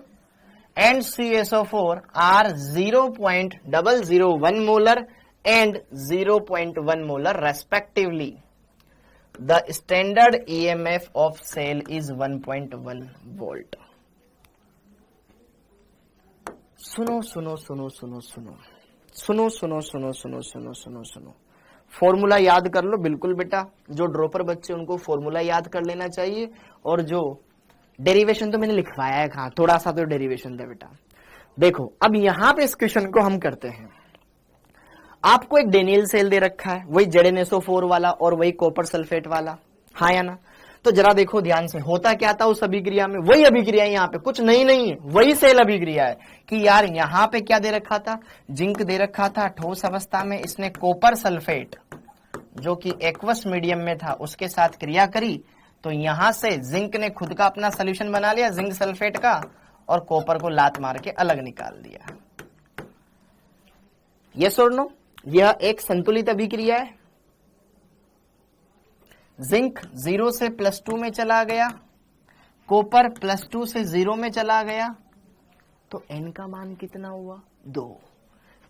and CSO4 are 0.001 molar and 0.1 molar respectively. The standard EMF of cell is 1.1 volt. सुनो सुनो सुनो सुनो सुनो सुनो सुनो सुनो सुनो सुनो सुनो सुनो फॉर्मूला याद कर लो बिल्कुल बेटा। जो ड्रॉपर बच्चे उनको फॉर्मूला याद कर लेना चाहिए, और जो डेरिवेशन तो मैंने लिखवाया है, हाँ थोड़ा सा तो डेरिवेशन था बेटा। देखो अब यहां पे इस क्वेश्चन को हम करते हैं। आपको एक डेनियल सेल दे रखा है, वही ZnSO4 वाला और वही कॉपर सल्फेट वाला, हाँ या ना। तो जरा देखो ध्यान से, होता क्या था उस अभिक्रिया में, वही अभिक्रिया यहाँ पे, कुछ नहीं है, वही सेल अभिक्रिया है कि यार यहाँ पे क्या दे रखा था, जिंक दे रखा था ठोस अवस्था में, इसने कॉपर सल्फेट जो कि एक्वस मीडियम में था उसके साथ क्रिया करी, तो यहां से जिंक ने खुद का अपना सोल्यूशन बना लिया जिंक सल्फेट का, और कॉपर को लात मार के अलग निकाल दिया। यस और नो, यह एक संतुलित अभिक्रिया है। जिंक 0 से +2 में चला गया, कॉपर +2 से 0 में चला गया, तो n का मान कितना हुआ 2।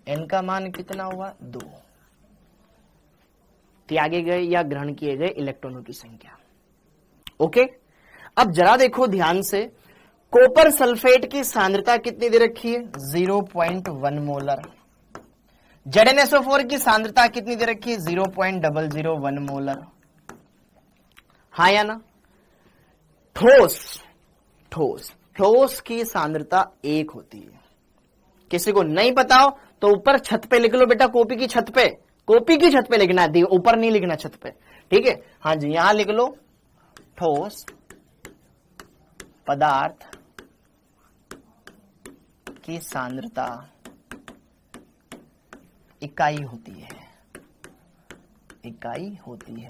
n का मान कितना हुआ 2। त्यागे गए या ग्रहण किए गए इलेक्ट्रॉनों की संख्या। ओके, अब जरा देखो ध्यान से, कॉपर सल्फेट की सांद्रता कितनी दे रखी है 0.1 मोलर। ZnSO4 की सांद्रता कितनी दे रखी है 0.001 मोलर, हाँ या ना। ठोस की सांद्रता 1 होती है। किसी को नहीं पता हो तो ऊपर छत पे लिख लो बेटा, कॉपी की छत पे लिखना है, ऊपर नहीं लिखना छत पे, ठीक है। हाँ जी, यहां लिख लो, ठोस पदार्थ की सांद्रता इकाई होती है,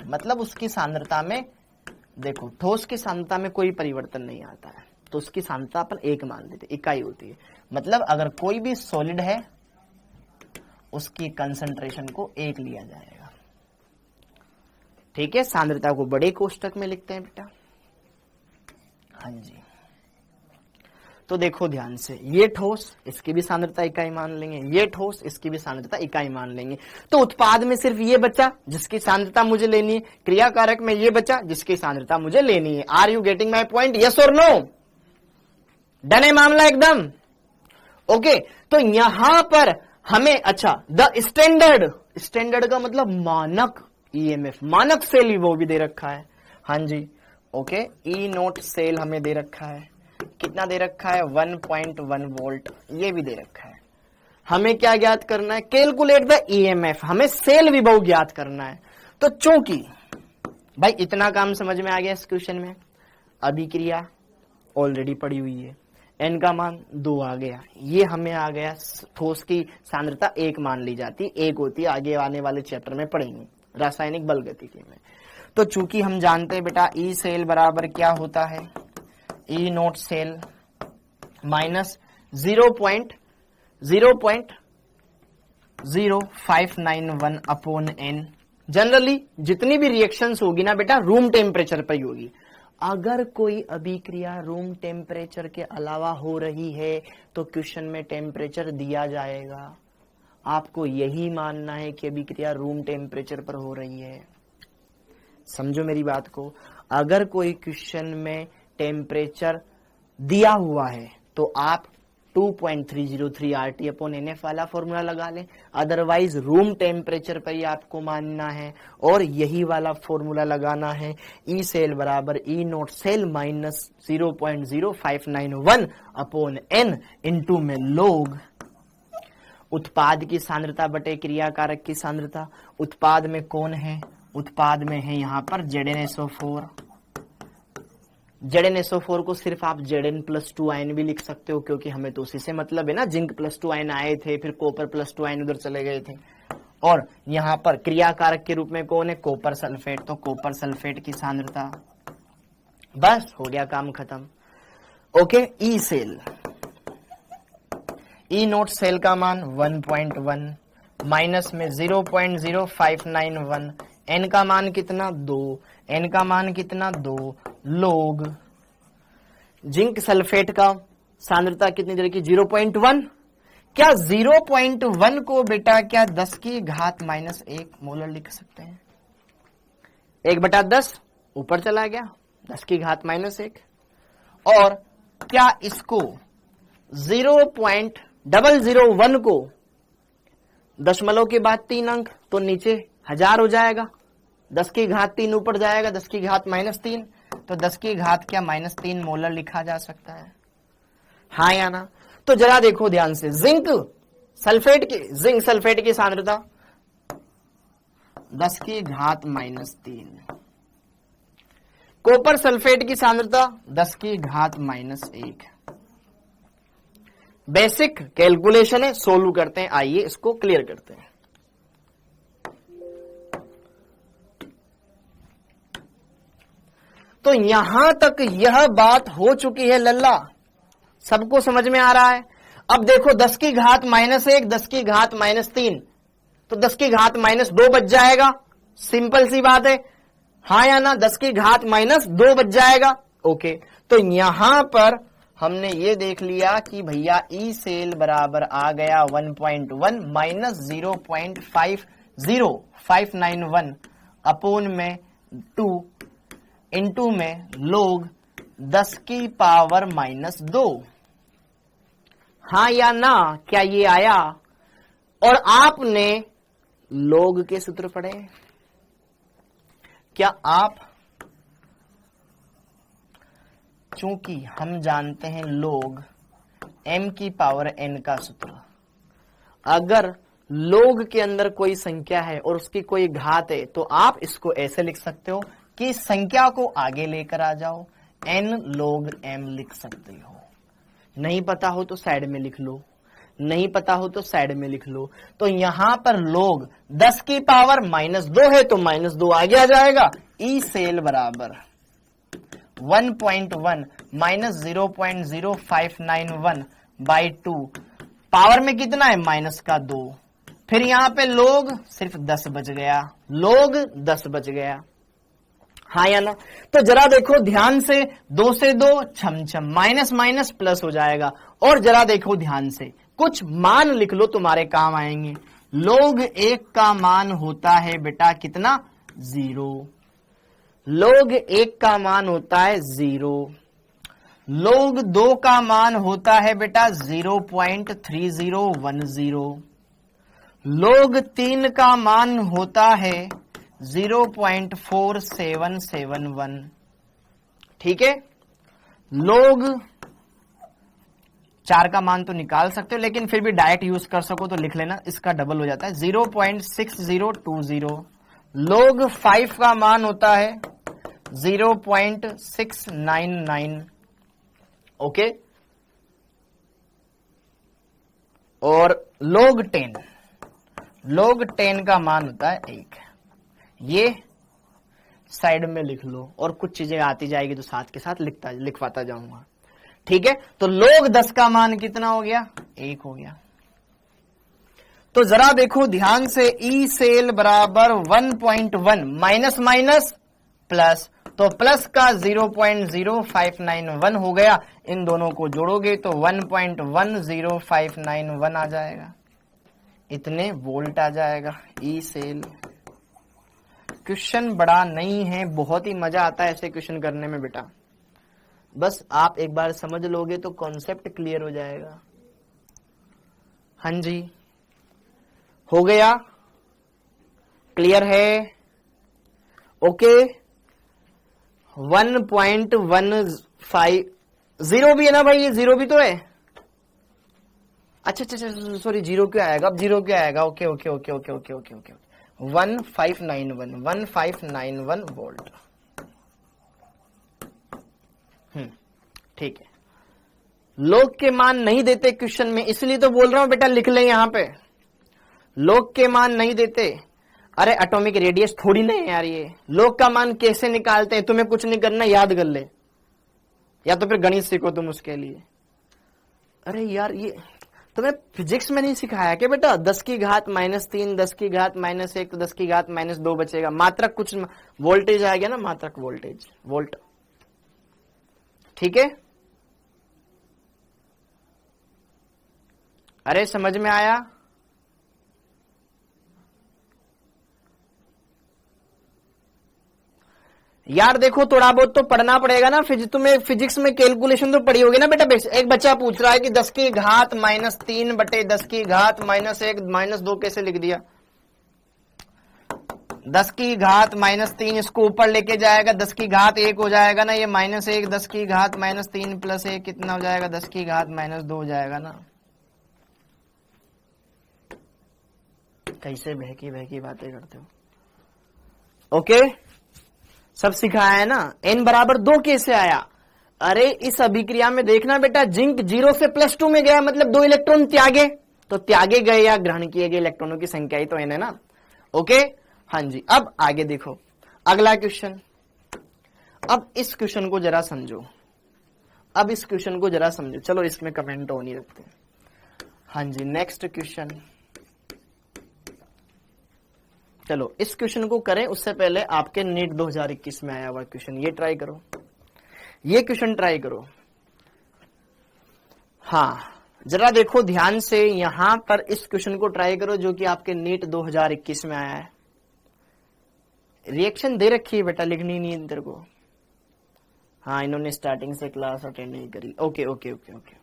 मतलब उसकी सांद्रता में, देखो ठोस की सांद्रता में कोई परिवर्तन नहीं आता है, तो उसकी सांद्रता अपन 1 मान लेते, इकाई होती है। मतलब अगर कोई भी सॉलिड है उसकी कंसंट्रेशन को 1 लिया जाएगा, ठीक है। सांद्रता को बड़े कोष्टक में लिखते हैं बेटा, हाँ जी। तो देखो ध्यान से, ये ठोस, इसकी भी सांद्रता इकाई मान लेंगे, ये ठोस, इसकी भी सांद्रता इकाई मान लेंगे। तो उत्पाद में सिर्फ ये बचा जिसकी सांद्रता मुझे लेनी है, क्रियाकारक में ये बचा जिसकी सांद्रता मुझे लेनी है। Are you getting my point, yes और नो? डन है मामला एकदम? ओके, तो यहां पर हमें, अच्छा, द स्टैंडर्ड का मतलब मानक ईएमएफ, मानक सेल वो भी दे रखा है, हाँ जी। ओके, ई नोट सेल हमें दे रखा है, कितना दे रखा है 1.1 वोल्ट, ये भी दे रखा है। हमें क्या ज्ञात करना है, कैलकुलेट द ईएमएफ, हमें सेल विभव ज्ञात करना है। तो चूंकि भाई इतना काम समझ में आ गया इस क्वेश्चन में, अभिक्रिया ऑलरेडी पड़ी हुई है, n का मान 2 आ गया, ये हमें आ गया, ठोस की सांद्रता 1 मान ली जाती, 1 होती है, आगे आने वाले चैप्टर में पढ़ेंगे रासायनिक बल गतिकी में। तो चूंकि हम जानते हैं बेटा ई सेल बराबर क्या होता है, E naught cell minus 0.0591 upon n। Generally जितनी भी रिएक्शंस होगी ना बेटा रूम टेम्परेचर पर ही होगी। अगर कोई अभिक्रिया रूम टेम्परेचर के अलावा हो रही है तो क्वेश्चन में टेम्परेचर दिया जाएगा, आपको यही मानना है कि अभिक्रिया रूम टेम्परेचर पर हो रही है। समझो मेरी बात को, अगर कोई क्वेश्चन में टेम्परेचर दिया हुआ है तो आप 2.303 RT अपॉन NF वाला फॉर्मूला लगा लें, अदरवाइज रूम टेम्परेचर पर ही आपको मानना है और यही वाला फॉर्मूला लगाना है, ई सेल बराबर E naught cell minus 0.0591 upon n into में लोग उत्पाद की सांद्रता बटे क्रियाकारक की सांद्रता। उत्पाद में कौन है, उत्पाद में है यहाँ पर ZnSO4। ZnSO4 को सिर्फ आप Zn+2 आयन भी लिख सकते हो, क्योंकि हमें तो उसी से मतलब है ना, जिंक +2 आयन आए थे, फिर कॉपर +2 आयन उधर चले गए थे। और यहाँ पर क्रियाकारक के रूप में कौन है, कॉपर सल्फेट, तो कॉपर सल्फेट की सांद्रता, बस हो गया काम खत्म। ओके, ई सेल, ई नोट सेल का मान 1.1 माइनस में 0.0591, n का मान कितना 2, n का मान कितना 2 लोग जिंक सल्फेट का सांद्रता कितनी दे रखी, 0.1। क्या 0.1 को बेटा क्या 10 की घात -1 मोलर लिख सकते हैं? 1/10 ऊपर चला गया, 10 की घात -1। और क्या इसको 0.001 को दशमलव के बाद 3 अंक तो नीचे 1000 हो जाएगा, 10 की घात 3 ऊपर जाएगा, 10 की घात -3, तो 10 की घात क्या -3 मोलर लिखा जा सकता है, हाँ या ना? तो जरा देखो ध्यान से, जिंक सल्फेट की सांद्रता 10 की घात -3, कॉपर सल्फेट की सांद्रता 10 की घात -1। बेसिक कैलकुलेशन है, सोल्व करते हैं, आइए इसको क्लियर करते हैं। तो यहां तक यह बात हो चुकी है लल्ला, सबको समझ में आ रहा है। अब देखो 10 की घात -1, 10 की घात -3, तो 10 की घात -2 बच जाएगा, सिंपल सी बात है, हाँ या ना? 10 की घात -2 बच जाएगा। ओके, तो यहां पर हमने ये देख लिया कि भैया ई सेल बराबर आ गया 1.1 माइनस 0.50591 अपोन में 2 इंटू में लोग 10 की पावर -2, हाँ या ना? क्या ये आया? और आपने लोग के सूत्र पढ़े, क्या आप, चूंकि हम जानते हैं लोग m की पावर n का सूत्र, अगर लोग के अंदर कोई संख्या है और उसकी कोई घात है तो आप इसको ऐसे लिख सकते हो कि संख्या को आगे लेकर आ जाओ, n log m लिख सकते हो। नहीं पता हो तो साइड में लिख लो, नहीं पता हो तो साइड में लिख लो। तो यहां पर लोग 10 की पावर -2 है तो -2 आगे आ जाएगा, ई सेल बराबर 1.1 माइनस 0.0591 बाई 2, पावर में कितना है -2, फिर यहां पे लोग सिर्फ 10 बच गया, लोग 10 बच गया, हाँ या ना? तो जरा देखो ध्यान से, 2 से 2 छम छम, माइनस माइनस प्लस हो जाएगा। और जरा देखो ध्यान से, कुछ मान लिख लो, तुम्हारे काम आएंगे। लोग 1 का मान होता है बेटा कितना, 0। लोग 1 का मान होता है 0। लोग 2 का मान होता है बेटा 0.3010। लोग 3 का मान होता है 0.4771। ठीक है, लोग 4 का मान तो निकाल सकते हो, लेकिन फिर भी डायरेक्ट यूज कर सको तो लिख लेना, इसका डबल हो जाता है 0.6020। लोग 5 का मान होता है 0.699। ओके, और लोग 10 का मान होता है 1। ये साइड में लिख लो, और कुछ चीजें आती जाएगी तो साथ के साथ लिखवाता जाऊंगा। ठीक है, तो लोग 10 का मान कितना हो गया, 1 हो गया। तो जरा देखो ध्यान से, ई सेल बराबर 1.1 माइनस माइनस प्लस, तो प्लस का 0.0591 हो गया, इन दोनों को जोड़ोगे तो 1.10591 आ जाएगा, इतने वोल्ट आ जाएगा ई सेल। क्वेश्चन बड़ा नहीं है, बहुत ही मजा आता है ऐसे क्वेश्चन करने में बेटा, बस आप एक बार समझ लोगे तो कॉन्सेप्ट क्लियर हो जाएगा। हाँ जी, हो गया, क्लियर है? ओके, 1.15 भी है ना भाई, ये 0 भी तो है। अच्छा, सॉरी, 0 क्यों आएगा अब, 0 क्यों आएगा? Okay okay okay okay okay okay okay 1591 volt. ठीक है, लोग के मान नहीं देते क्वेश्चन में, इसलिए तो बोल रहा हूं बेटा लिख ले यहां पे, लोग के मान नहीं देते। अरे एटॉमिक रेडियस थोड़ी नहीं है यार, ये लोग का मान कैसे निकालते हैं, तुम्हें कुछ नहीं करना, याद कर ले, या तो फिर गणित सीखो तुम उसके लिए। अरे यार, ये तुम्हें फिजिक्स में नहीं सिखाया क्या बेटा, 10 की घात -3, 10 की घात -1, तो 10 की घात -2 बचेगा, मात्रक कुछ वोल्टेज आ गया ना, मात्रक वोल्टेज, वोल्ट। ठीक है, अरे समझ में आया? यार देखो थोड़ा बहुत तो पढ़ना पड़ेगा ना, तुम्हें फिजिक्स में कैलकुलेशन तो पढ़ी होगी ना बेटा। एक बच्चा पूछ रहा है कि 10 की घात -3 बटे 10 की घात -1 -2 कैसे लिख दिया? 10 की घात -3 इसको ऊपर लेके जाएगा, 10 की घात 1 हो जाएगा ना, ये -1, 10 की घात -3 + 1 कितना हो जाएगा? 10 की घात -2 हो जाएगा ना। कैसे बहकी बहकी बातें करते हो? ओके, सब सिखाया है ना। n बराबर 2 कैसे आया? अरे इस अभिक्रिया में देखना बेटा, जिंक 0 से +2 में गया, मतलब 2 इलेक्ट्रॉन त्यागे, तो त्यागे गए या ग्रहण किए गए इलेक्ट्रॉनों की संख्या ही तो n है ना। ओके, हाँ जी। अब आगे देखो अगला क्वेश्चन। अब इस क्वेश्चन को जरा समझो, अब इस क्वेश्चन को जरा समझो। चलो इसमें कमेंट ऑन ही रखते हैं। हाँ जी, नेक्स्ट क्वेश्चन। चलो इस क्वेश्चन को करें उससे पहले आपके नीट 2021 में आया हुआ क्वेश्चन ये ट्राई करो, ये क्वेश्चन ट्राई करो। हाँ जरा देखो ध्यान से, यहां पर इस क्वेश्चन को ट्राई करो जो कि आपके नीट 2021 में आया है। रिएक्शन दे रखी है बेटा, लिखनी नहीं है तेरे को। हाँ इन्होंने स्टार्टिंग से क्लास अटेंड नहीं करी। Okay okay okay okay.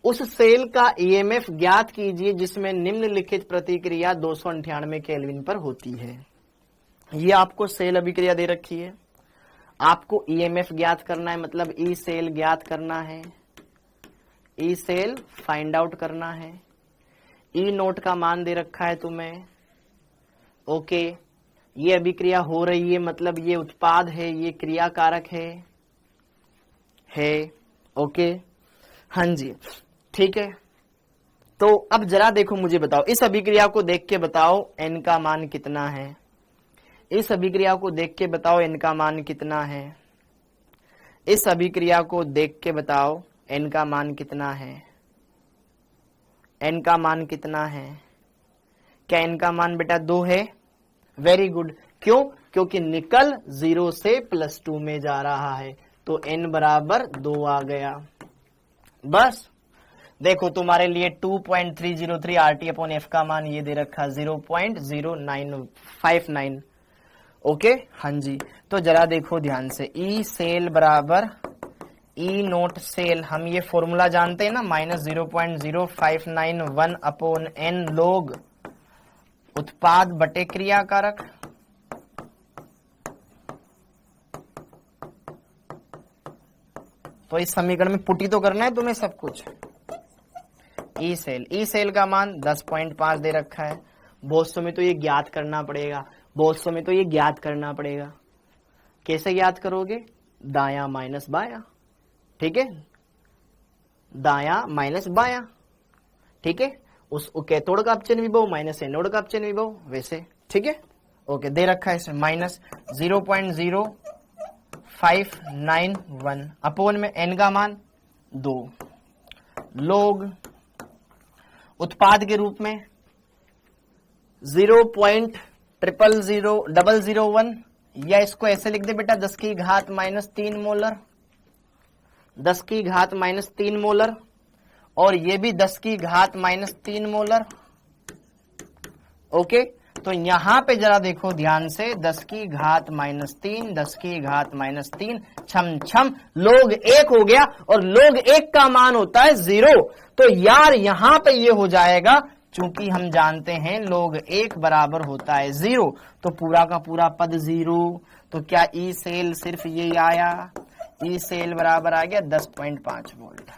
उस सेल का ईएमएफ ज्ञात कीजिए जिसमें निम्नलिखित प्रतिक्रिया 298 केल्विन पर होती है। ये आपको सेल अभिक्रिया दे रखी है, आपको ईएमएफ ज्ञात करना है, मतलब ई सेल ज्ञात करना है, ई सेल फाइंड आउट करना है। ई नोट का मान दे रखा है तुम्हें। ओके, ये अभिक्रिया हो रही है, मतलब ये उत्पाद है, ये क्रिया कारक है। ओके हाँ जी ठीक है। तो अब जरा देखो मुझे बताओ, इस अभिक्रिया को देख के बताओ n का मान कितना है। इस अभिक्रिया को देख के बताओ n का मान कितना है। इस अभिक्रिया को देख के बताओ n का मान कितना है। n का मान कितना है? क्या n का मान बेटा 2 है? Very good. क्यों? क्योंकि निकल 0 से +2 में जा रहा है, तो n बराबर 2 आ गया। बस देखो तुम्हारे लिए 2.303 RT/F का मान ये दे रखा 0.0959। ओके हाँ जी। तो जरा देखो ध्यान से, ई सेल बराबर ई नोट सेल, हम ये फॉर्मूला जानते हैं ना, -0.0591/n log उत्पाद बटे क्रिया कारक। तो इस समीकरण में पुटी तो करना है तुम्हें सब कुछ। ई सेल का मान 10.5 दे रखा है। बहुत समय तो ये ज्ञात करना पड़ेगा, बहुत समय तो ये ज्ञात करना पड़ेगा। कैसे ज्ञात करोगे? दाया माइनस बाया, ठीक है, दाया माइनस बाया, ठीक है। उस कैथोड का अपचयन विभव माइनस एनोड का अपचयन विभव, वैसे ठीक है। ओके दे रखा है इसमें -0.0591 अपोन में n का मान 2 लोग उत्पाद के रूप में 0.000001, या इसको ऐसे लिख दे बेटा 10 की घात -3 मोलर, 10 की घात -3 मोलर, और ये भी 10 की घात -3 मोलर। ओके तो यहां पे जरा देखो ध्यान से, 10 की घात -3, 10 की घात -3 छम छम log 1 हो गया, और log 1 का मान होता है 0। तो यार यहां पे ये हो जाएगा, चूंकि हम जानते हैं log 1 बराबर होता है 0, तो पूरा का पूरा पद 0। तो क्या ई सेल सिर्फ ये आया? ई सेल बराबर आ गया 10.5 वोल्ट।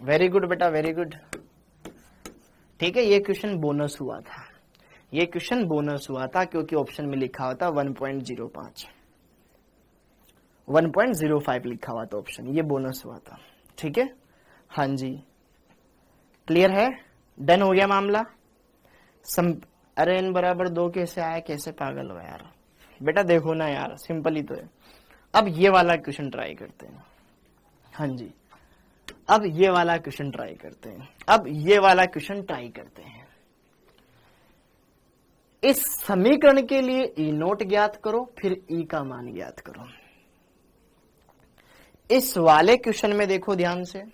वेरी गुड बेटा, वेरी गुड। ठीक है, ये क्वेश्चन बोनस हुआ था, ये क्वेश्चन बोनस हुआ था क्योंकि ऑप्शन में लिखा हुआ था 1.05, 1.05 लिखा हुआ था ऑप्शन, ये बोनस हुआ था। ठीक है हाँ जी, क्लियर है, डन हो गया मामला। अरे n बराबर 2 कैसे आया? कैसे पागल हो यार बेटा, देखो ना यार सिंपल ही तो है। अब ये वाला क्वेश्चन ट्राई करते हैं। हाँ जी, अब ये वाला क्वेश्चन ट्राई करते हैं, अब ये वाला क्वेश्चन ट्राई करते हैं। इस समीकरण के लिए ई नोट ज्ञात करो, फिर ई का मान ज्ञात करो। इस वाले क्वेश्चन में देखो ध्यान से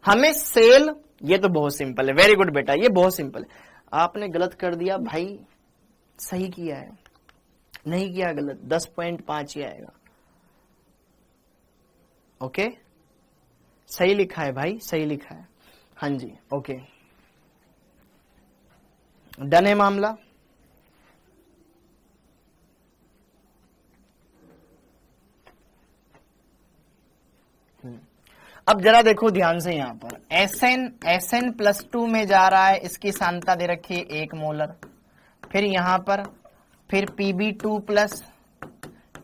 हमें सेल, ये तो बहुत सिंपल है, वेरी गुड बेटा, ये बहुत सिंपल है। आपने गलत कर दिया भाई, सही किया है, नहीं किया गलत, 10.5 ही आएगा। ओके, सही लिखा है भाई, सही लिखा है। हाँ जी, ओके, डन है मामला। अब जरा देखो ध्यान से, यहां पर Sn +2 में जा रहा है, इसकी सांद्रता दे रखी है 1 मोलर। फिर यहां पर फिर Pb2 प्लस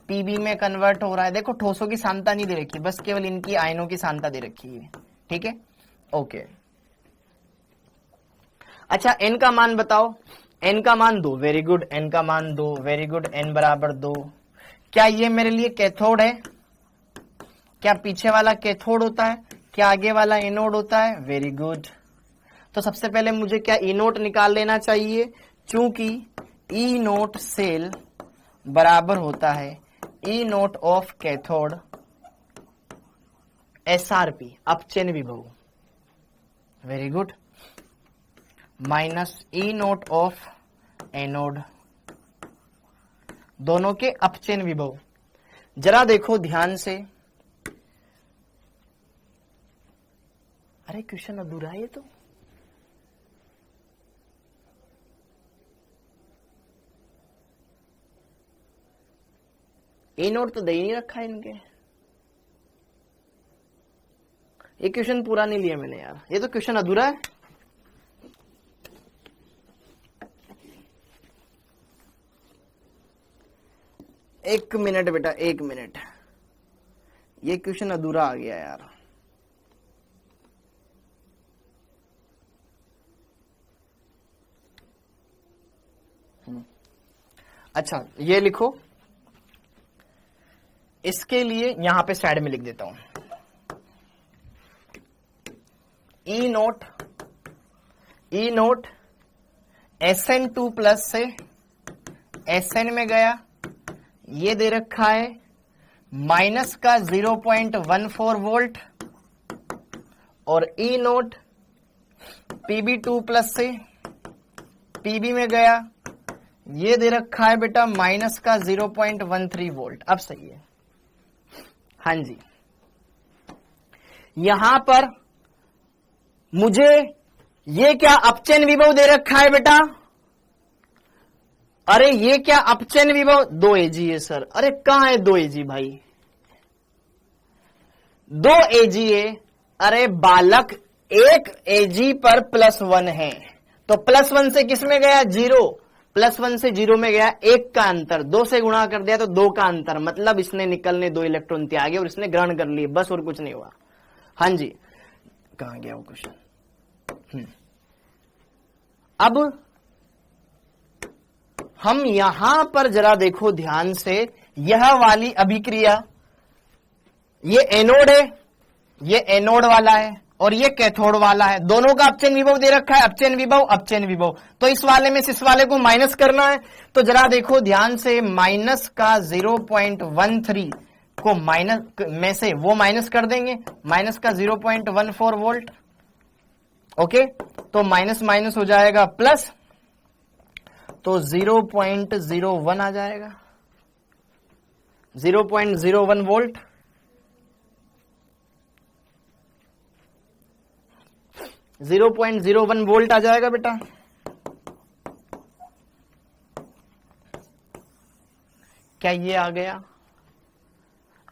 Pb में कन्वर्ट हो रहा है। देखो ठोसों की सांद्रता नहीं दे रखी, बस केवल इनकी आयनों की सांद्रता दे रखी है। ठीक है, ओके। अच्छा, n का मान बताओ, n का मान 2, वेरी गुड, n का मान 2, वेरी गुड, n बराबर 2। क्या ये मेरे लिए कैथोड है? क्या पीछे वाला कैथोड होता है? क्या आगे वाला एनोड होता है? Very good. तो सबसे पहले मुझे क्या ई नोट निकाल लेना चाहिए, चूंकि ई नोट सेल बराबर होता है E note of cathode SRP अपचयन विभव, very good, minus E note of anode, दोनों के अपचयन विभव। जरा देखो ध्यान से, अरे क्वेश्चन अधूरा है ये तो। ए नोट तो दे ही नहीं रखा है इनके, ये क्वेश्चन पूरा नहीं लिया मैंने यार, ये तो क्वेश्चन अधूरा है। एक मिनट बेटा, एक मिनट, ये क्वेश्चन अधूरा आ गया यार। अच्छा, ये लिखो, इसके लिए यहां पे साइड में लिख देता हूं, ई नोट Sn2 प्लस से Sn में गया, ये दे रखा है माइनस का 0.14 वोल्ट, और ई नोट Pb2 प्लस से Pb में गया, ये दे रखा है बेटा माइनस का 0.13 वोल्ट। अब सही है, हाँ जी। यहां पर मुझे ये क्या अपचयन विभव दे रखा है बेटा, अरे ये क्या अपचयन विभव, 2 Ag है सर। अरे कहां है 2 Ag भाई, 2 Ag है, अरे बालक 1 Ag पर +1 है, तो +1 से किस में गया, 0, +1 से 0 में गया, 1 का अंतर, 2 से गुणा कर दिया तो 2 का अंतर, मतलब इसने निकलने 2 इलेक्ट्रॉन त्यागे और इसने ग्रहण कर लिए, बस और कुछ नहीं हुआ। हाँ जी, कहां गया वो क्वेश्चन। अब हम यहां पर जरा देखो ध्यान से, यह वाली अभिक्रिया, ये एनोड है, ये एनोड वाला है और ये कैथोड वाला है, दोनों का अपचयन विभव दे रखा है, अपचयन विभव। तो इस वाले में से इस वाले को माइनस करना है, तो जरा देखो ध्यान से, माइनस का 0.13 को माइनस में से वो माइनस कर देंगे, माइनस का 0.14 वोल्ट। ओके, तो माइनस माइनस हो जाएगा प्लस, तो 0.01 आ जाएगा, 0.01 वोल्ट। $0.01 आ जाएगा बेटा। क्या ये आ गया,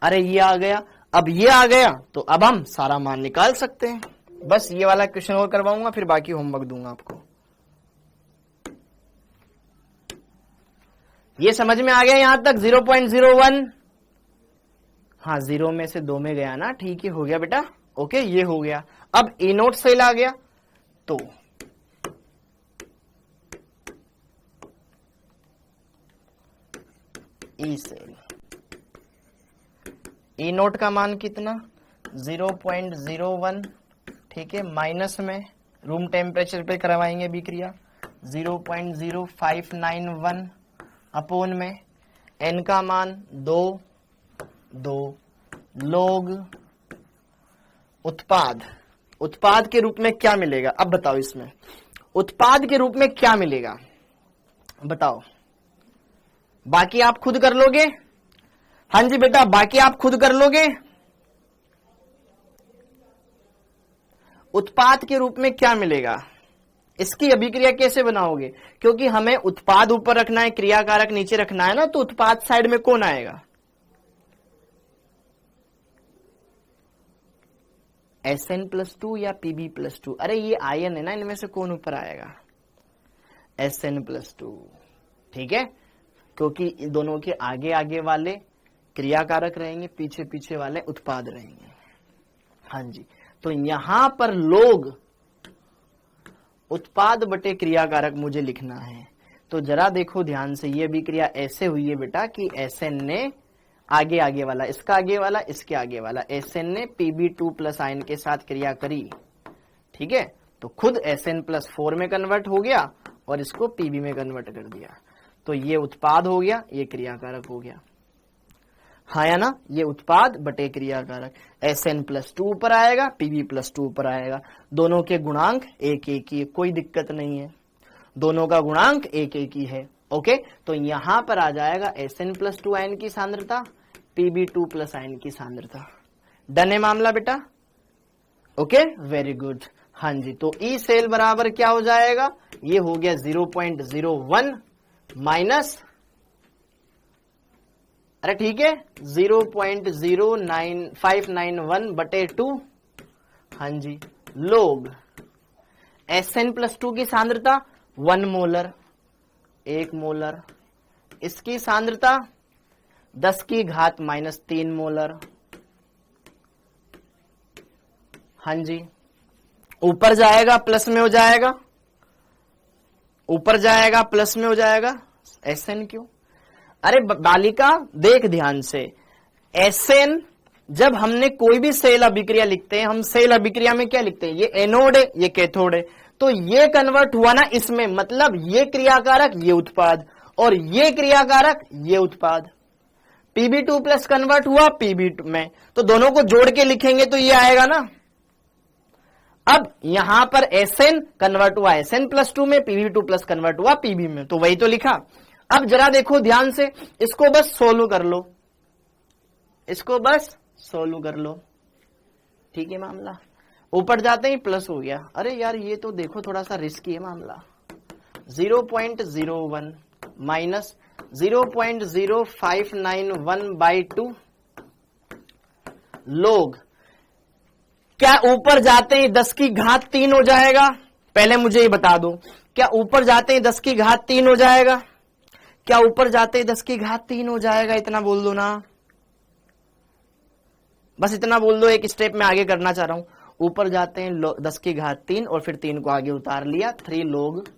अरे ये आ गया, अब ये आ गया, तो अब हम सारा मान निकाल सकते हैं। बस ये वाला क्वेश्चन और करवाऊंगा, फिर बाकी होमवर्क दूंगा आपको। ये समझ में आ गया यहां तक, 0.01, हाँ 0 में से 2 में गया ना, ठीक है, हो गया बेटा। ओके, ये हो गया। अब ए नोट सेल आ गया, तो ई सेल, ई नोट का मान कितना, 0.01, ठीक है, माइनस में रूम टेम्परेचर पे करवाएंगे विक्रिया, 0.0591 अपोन में एन का मान 2 लोग उत्पाद के रूप में क्या मिलेगा? अब बताओ इसमें उत्पाद के रूप में क्या मिलेगा, बताओ। बाकी आप खुद कर लोगे? हाँ जी बेटा, बाकी आप खुद कर लोगे। उत्पाद के रूप में क्या मिलेगा, इसकी अभिक्रिया कैसे बनाओगे? क्योंकि हमें उत्पाद ऊपर रखना है, क्रियाकारक नीचे रखना है ना, तो उत्पाद साइड में कौन आएगा? Sn+2 या Pb+2? अरे ये आयन है ना, इनमें से कौन ऊपर आएगा? Sn+2, ठीक है, क्योंकि दोनों के आगे आगे वाले क्रियाकारक रहेंगे, पीछे पीछे वाले उत्पाद रहेंगे। हाँ जी, तो यहां पर लोग उत्पाद बटे क्रियाकारक मुझे लिखना है। तो जरा देखो ध्यान से, ये अभिक्रिया ऐसे हुई है बेटा कि Sn ने आगे आगे वाला, इसका आगे वाला, इसके आगे वाला, Sn ने Pb2+ आयन के साथ क्रिया करी, ठीक है, तो खुद Sn+4 में कन्वर्ट हो गया और इसको Pb में कन्वर्ट कर दिया। तो ये उत्पाद हो गया, ये क्रियाकारक हो गया, हाँ या ना? ये उत्पाद बटे क्रियाकारक। Sn+2 ऊपर आएगा, Pb+2 ऊपर आएगा, दोनों के गुणांक एक एक ही है, कोई दिक्कत नहीं है, दोनों का गुणांक एक एक ही है। ओके, तो यहां पर आ जाएगा Sn+2 आयन की सांद्रता, Pb2+ आयन की सांद्रता। डन है मामला बेटा? Okay, very good. हाँ जी, तो ई सेल बराबर क्या हो जाएगा? ये हो गया 0.01 माइनस, अरे ठीक है, 0.09591 बटे 2, हाँ जी, लोग Sn+2 की सांद्रता 1 मोलर, 1 मोलर, इसकी सांद्रता 10 की घात -3 मोलर, हाँ जी, ऊपर जाएगा प्लस में हो जाएगा, ऊपर जाएगा प्लस में हो जाएगा। Sn क्यों? अरे बालिका देख ध्यान से, Sn जब हमने कोई भी सेल अभिक्रिया लिखते हैं, हम सेल अभिक्रिया में क्या लिखते हैं? ये एनोड है, ये कैथोड है, तो ये कन्वर्ट हुआ ना इसमें, मतलब ये क्रियाकारक ये उत्पाद और ये क्रियाकारक ये उत्पाद। Pb2+ कन्वर्ट हुआ Pb2 में, तो दोनों को जोड़ के लिखेंगे तो ये आएगा ना। अब यहां पर Sn कन्वर्ट हुआ Sn+2 में, Pb2+ कन्वर्ट हुआ Pb में, तो वही तो लिखा। अब जरा देखो ध्यान से, इसको बस सोल्व कर लो, इसको बस सोल्व कर लो, ठीक है मामला। ऊपर जाते ही प्लस हो गया, अरे यार ये तो देखो थोड़ा सा रिस्की है मामला। 0.01 माइनस 0.0591/2 लोग, क्या ऊपर जाते ही 10 की घात 3 हो जाएगा? पहले मुझे ये बता दो, क्या ऊपर जाते ही 10 की घात 3 हो जाएगा? क्या ऊपर जाते ही 10 की घात 3 हो जाएगा? इतना बोल दो ना, बस इतना बोल दो, एक स्टेप में आगे करना चाह रहा हूं। ऊपर जाते हैं 10 की घात 3 और फिर 3 को आगे उतार लिया, 3 log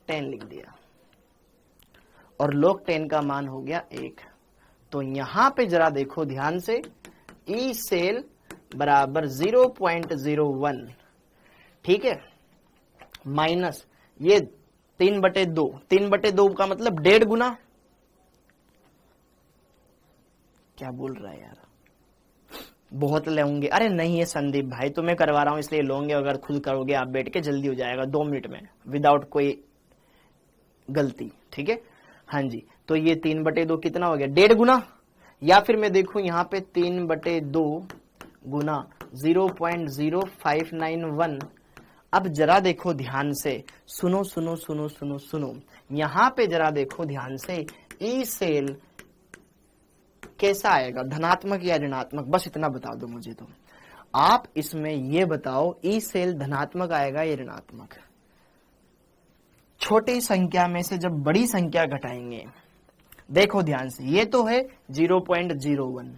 10 लिख दिया और log 10 का मान हो गया 1। तो यहां पे जरा देखो ध्यान से, ई सेल बराबर 0.01, ठीक है, माइनस ये 3/2, 3/2 का मतलब 1.5 गुना, क्या बोल रहा है यार, बहुत लेंगे? अरे नहीं है संदीप भाई, तो मैं करवा रहा हूं इसलिए लोगे, अगर खुद करोगे आप बैठ के जल्दी हो जाएगा 2 मिनट में विदाउट कोई गलती, ठीक है। हाँ जी, तो ये 3/2 कितना हो गया? 1.5 गुना, या फिर मैं देखूं यहाँ पे 3/2 गुना 0.0591। अब जरा देखो ध्यान से, सुनो सुनो सुनो सुनो सुनो, यहां पे जरा देखो ध्यान से, ई सेल कैसा आएगा, धनात्मक या ऋणात्मक? बस इतना बता दो मुझे तुम। आप इसमें ये बताओ, ई सेल धनात्मक आएगा या ऋणात्मक? छोटी संख्या में से जब बड़ी संख्या घटाएंगे, देखो ध्यान से, ये तो है 0.01,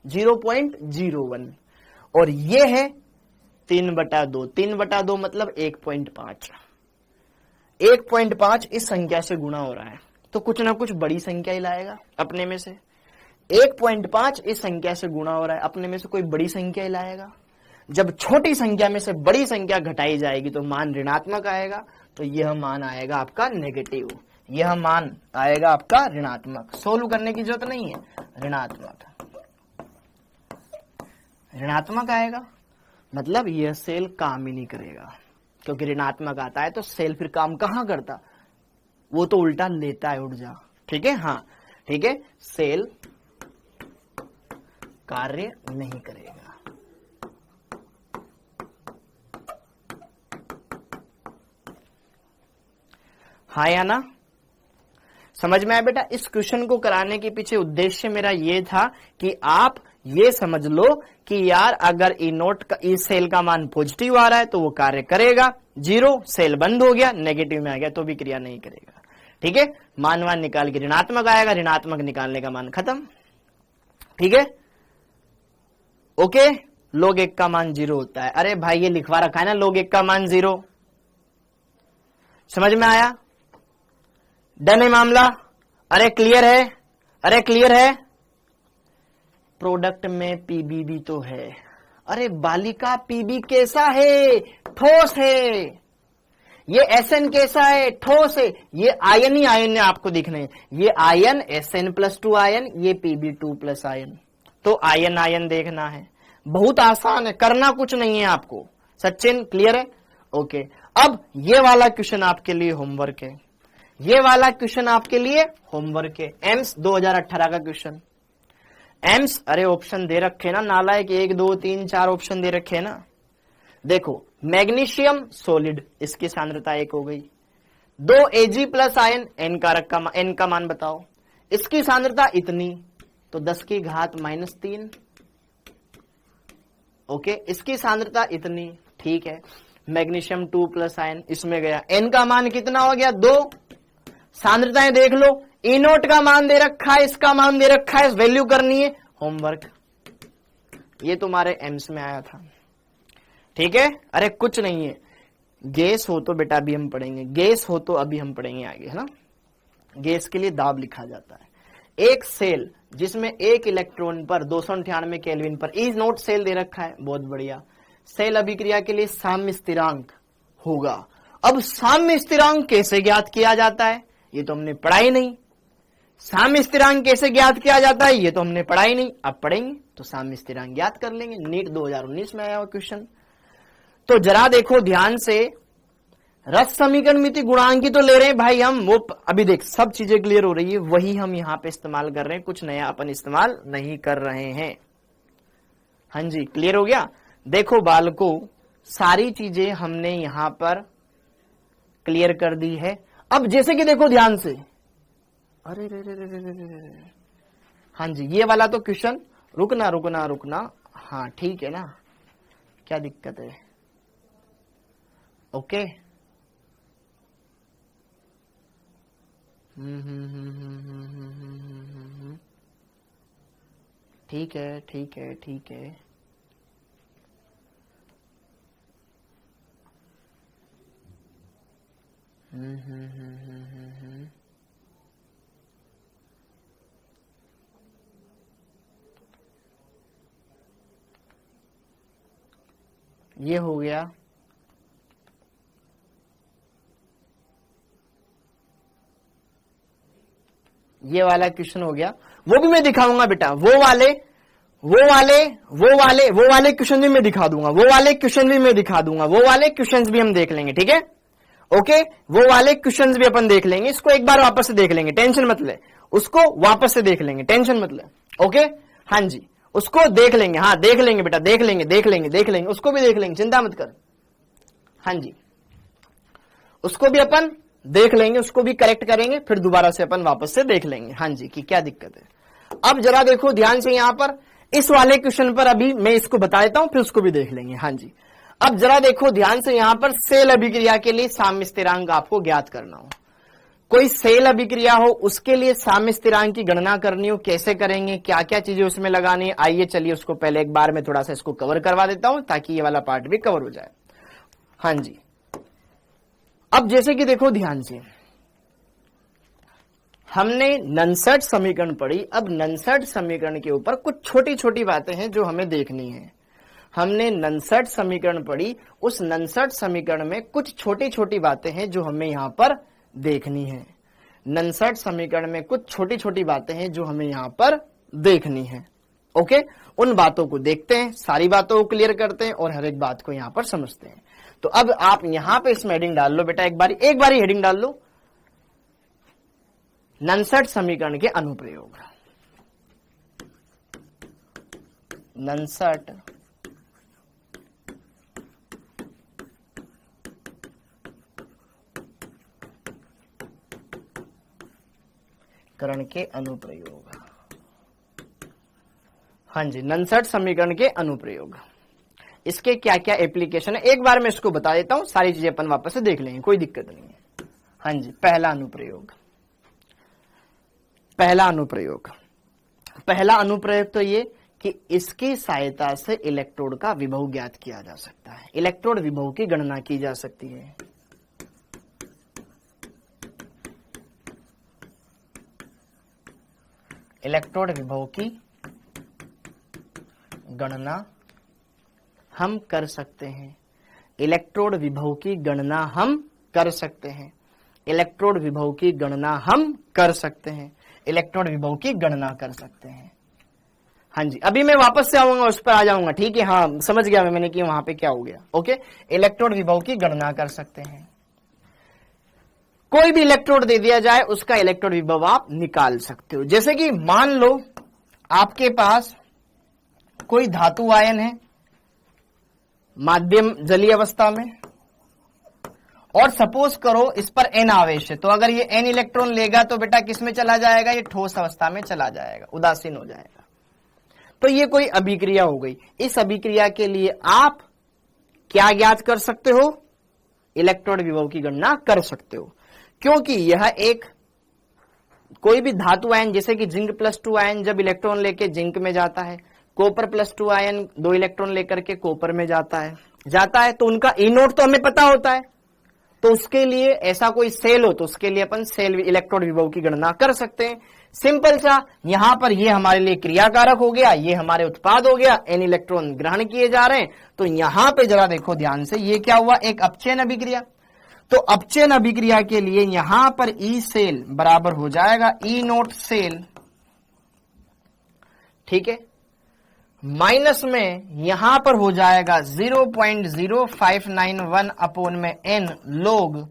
0.01 और ये है 3/2, 3/2 मतलब 1.5, 1.5 इस संख्या से गुणा हो रहा है, तो कुछ ना कुछ बड़ी संख्या ही लाएगा अपने में से। 1.5 इस संख्या से गुणा हो रहा है, अपने में से कोई बड़ी संख्या ही लाएगा। जब छोटी संख्या में से बड़ी संख्या घटाई जाएगी तो मान ऋणात्मक आएगा, तो यह मान आएगा आपका नेगेटिव, यह मान आएगा आपका ऋणात्मक। सोल्व करने की जरूरत नहीं है, ऋणात्मक, ऋणात्मक आएगा। मतलब यह सेल काम ही नहीं करेगा, क्योंकि ऋणात्मक आता है तो सेल फिर काम कहां करता, वो तो उल्टा लेता है ऊर्जा। ठीक है, हाँ ठीक है, सेल कार्य नहीं करेगा। हाँ या ना, समझ में आया बेटा? इस क्वेश्चन को कराने के पीछे उद्देश्य मेरा ये था कि आप ये समझ लो कि यार अगर ई नोट का ई सेल का मान पॉजिटिव आ रहा है तो वो कार्य करेगा, जीरो सेल बंद हो गया, नेगेटिव में आ गया तो भी क्रिया नहीं करेगा। ठीक है, मान निकाल के ऋणात्मक आएगा, ऋणात्मक निकालने का मान खत्म। ठीक है, ओके, log 1 का मान 0 होता है। अरे भाई ये लिखवा रखा है ना log 1 का मान 0, समझ में आया? डन है मामला? अरे क्लियर है? अरे क्लियर है? प्रोडक्ट में पीबी भी तो है। अरे बालिका पीबी कैसा है? ठोस है। ये एसएन कैसा है? ठोस है। ये आयन ही आयन है, आपको दिखने हैं। ये आयन SN+2 आयन, ये Pb2+ आयन। तो आयन आयन देखना है, बहुत आसान है, करना कुछ नहीं है आपको। सचिन क्लियर है? ओके, अब ये वाला क्वेश्चन आपके लिए होमवर्क है, ये वाला क्वेश्चन आपके लिए होमवर्क है। एम्स 2018 का क्वेश्चन। एम्स, अरे ऑप्शन दे रखे ना नालायक, 1 2 3 4 ऑप्शन दे रखे ना। देखो, मैग्नीशियम सॉलिड, इसकी सांद्रता 1 हो गई। 2 Ag+ आयन, एन का मान बताओ। इसकी सांद्रता इतनी, तो 10 की घात -3। ओके, इसकी सांद्रता इतनी, ठीक है। मैग्नीशियम 2+ आयन इसमें गया, एन का मान कितना हो गया? 2। सांद्रताएं देख लो, ई नोट का मान दे रखा है, इसका मान दे रखा है, वैल्यू करनी है, होमवर्क। ये तुम्हारे एम्स में आया था। ठीक है, अरे कुछ नहीं है, गैस हो तो बेटा अभी हम पढ़ेंगे, गैस हो तो अभी हम पढ़ेंगे आगे, है ना। गैस के लिए दाब लिखा जाता है। एक सेल जिसमें 1 इलेक्ट्रॉन पर 298 केल्विन पर ई नोट सेल दे रखा है, बहुत बढ़िया। सेल अभिक्रिया के लिए साम्य स्थिरांक होगा। अब साम्य स्थिरांक कैसे ज्ञात किया जाता है, ये तो हमने पढ़ा ही नहीं। साम्य स्थिरांक कैसे ज्ञात किया जाता है, ये तो हमने पढ़ा ही नहीं, अब पढ़ेंगे तो साम्य स्थिरांक ज्ञात कर लेंगे। नीट 2019 में आया हुआ क्वेश्चन। तो जरा देखो ध्यान से, रस समीकरण मिति गुणांक की तो ले रहे हैं भाई हम, वो अभी देख सब चीजें क्लियर हो रही है, वही हम यहां पे इस्तेमाल कर रहे हैं, कुछ नया अपन इस्तेमाल नहीं कर रहे हैं। हाँ जी, क्लियर हो गया। देखो बालकों, सारी चीजें हमने यहां पर क्लियर कर दी है। अब जैसे कि देखो ध्यान से, अरे रे रे रे रे रे रे, हाँ जी, ये वाला तो क्वेश्चन, रुकना रुकना रुकना, हाँ ठीक है ना, क्या दिक्कत है? ओके, ठीक है ठीक है ठीक है। ये हो गया। ये वाला क्वेश्चन हो गया, वो भी मैं दिखाऊंगा बेटा, वो वाले क्वेश्चन भी मैं दिखा दूंगा, वो वाले क्वेश्चन भी मैं दिखा दूंगा, वो वाले क्वेश्चंस भी हम देख लेंगे। ठीक है, ओके, वो वाले क्वेश्चंस भी अपन देख लेंगे। इसको एक बार वापस से देख लेंगे, टेंशन मत ले, उसको वापस से देख लेंगे, टेंशन मत ले। ओके, हाँ जी, उसको देख लेंगे, हाँ देख लेंगे बेटा, देख लेंगे, उसको भी देख लेंगे, चिंता मत कर। हाँ जी, उसको भी अपन देख लेंगे, उसको भी करेक्ट करेंगे, फिर दोबारा से अपन वापस से देख लेंगे। हाँ जी, कि क्या दिक्कत है। अब जरा देखो ध्यान से, यहां पर इस वाले क्वेश्चन पर अभी मैं इसको बता देता हूं, फिर उसको भी देख लेंगे। हाँ जी, अब जरा देखो ध्यान से, यहां पर सेल अभिक्रिया के लिए साम्य स्थिरांक आपको ज्ञात करना हो। कोई सेल अभिक्रिया हो, उसके लिए साम्य स्थिरांक की गणना करनी हो, कैसे करेंगे, क्या क्या चीजें उसमें लगानी है, आइए चलिए उसको पहले एक बार मैं थोड़ा सा इसको कवर करवा देता हूं, ताकि ये वाला पार्ट भी कवर हो जाए। हाँ जी, अब जैसे कि देखो ध्यान से, हमने ननसठ समीकरण पढ़ी। अब ननसठ समीकरण के ऊपर कुछ छोटी छोटी बातें हैं जो हमें देखनी है। हमने ननसठ समीकरण पढ़ी, उस ननसठ समीकरण में कुछ छोटी छोटी बातें हैं जो हमें यहां पर देखनी है। ननसठ समीकरण में कुछ छोटी छोटी बातें हैं जो हमें यहां पर देखनी है। ओके, उन बातों को देखते हैं, सारी बातों को क्लियर करते हैं और हर एक बात को यहां पर समझते हैं। तो अब आप यहां पे इसमें हेडिंग डाल लो बेटा, एक बारी हेडिंग डाल लो, ननसट समीकरण के अनुप्रयोग। ननसट करण के अनुप्रयोग। हाँ जी, ननसट समीकरण के अनुप्रयोग, इसके क्या क्या एप्लीकेशन है एक बार मैं इसको बता देता हूं, सारी चीजें अपन वापस से देख लेंगे, कोई दिक्कत नहीं है। हाँ जी, पहला अनुप्रयोग तो ये कि इसकी सहायता से इलेक्ट्रोड का विभव ज्ञात किया जा सकता है, इलेक्ट्रोड विभव की गणना की जा सकती है। इलेक्ट्रोड विभव की गणना हम कर सकते हैं, इलेक्ट्रोड विभव की गणना हम कर सकते हैं, इलेक्ट्रोड विभव की गणना हम कर सकते हैं, इलेक्ट्रोड विभव की गणना कर सकते हैं। हाँ जी, अभी मैं वापस से आऊंगा, उस पर आ जाऊंगा, ठीक है। हाँ, समझ गया मैंने कि वहां पे क्या हो गया। ओके, इलेक्ट्रोड विभव की गणना कर सकते हैं, कोई भी इलेक्ट्रोड दे दिया जाए उसका इलेक्ट्रोड विभव आप निकाल सकते हो। जैसे कि मान लो आपके पास कोई धातु आयन है माध्यम जलीय अवस्था में, और सपोज करो इस पर n आवेश है, तो अगर ये n इलेक्ट्रॉन लेगा तो बेटा किस में चला जाएगा, ये ठोस अवस्था में चला जाएगा, उदासीन हो जाएगा। तो ये कोई अभिक्रिया हो गई। इस अभिक्रिया के लिए आप क्या ज्ञात कर सकते हो, इलेक्ट्रोड विभव की गणना कर सकते हो, क्योंकि यह एक कोई भी धातु आयन, जैसे कि जिंक +2 आयन जब इलेक्ट्रॉन लेके जिंक में जाता है, कॉपर +2 आयन 2 इलेक्ट्रॉन लेकर के कॉपर में जाता है, तो उनका ई नोट तो हमें पता होता है। तो उसके लिए ऐसा कोई सेल हो तो उसके लिए अपन सेल इलेक्ट्रोड विभव की गणना कर सकते हैं। सिंपल सा, यहां पर ये हमारे लिए क्रियाकारक हो गया, ये हमारे उत्पाद हो गया, n इलेक्ट्रॉन ग्रहण किए जा रहे हैं। तो यहां पे जरा देखो ध्यान से, ये क्या हुआ, एक अपचयन अभिक्रिया। तो अपचयन अभिक्रिया के लिए यहां पर ई सेल बराबर हो जाएगा ई नोट सेल, ठीक है, माइनस में यहां पर हो जाएगा 0.0591 अपोन में n लोग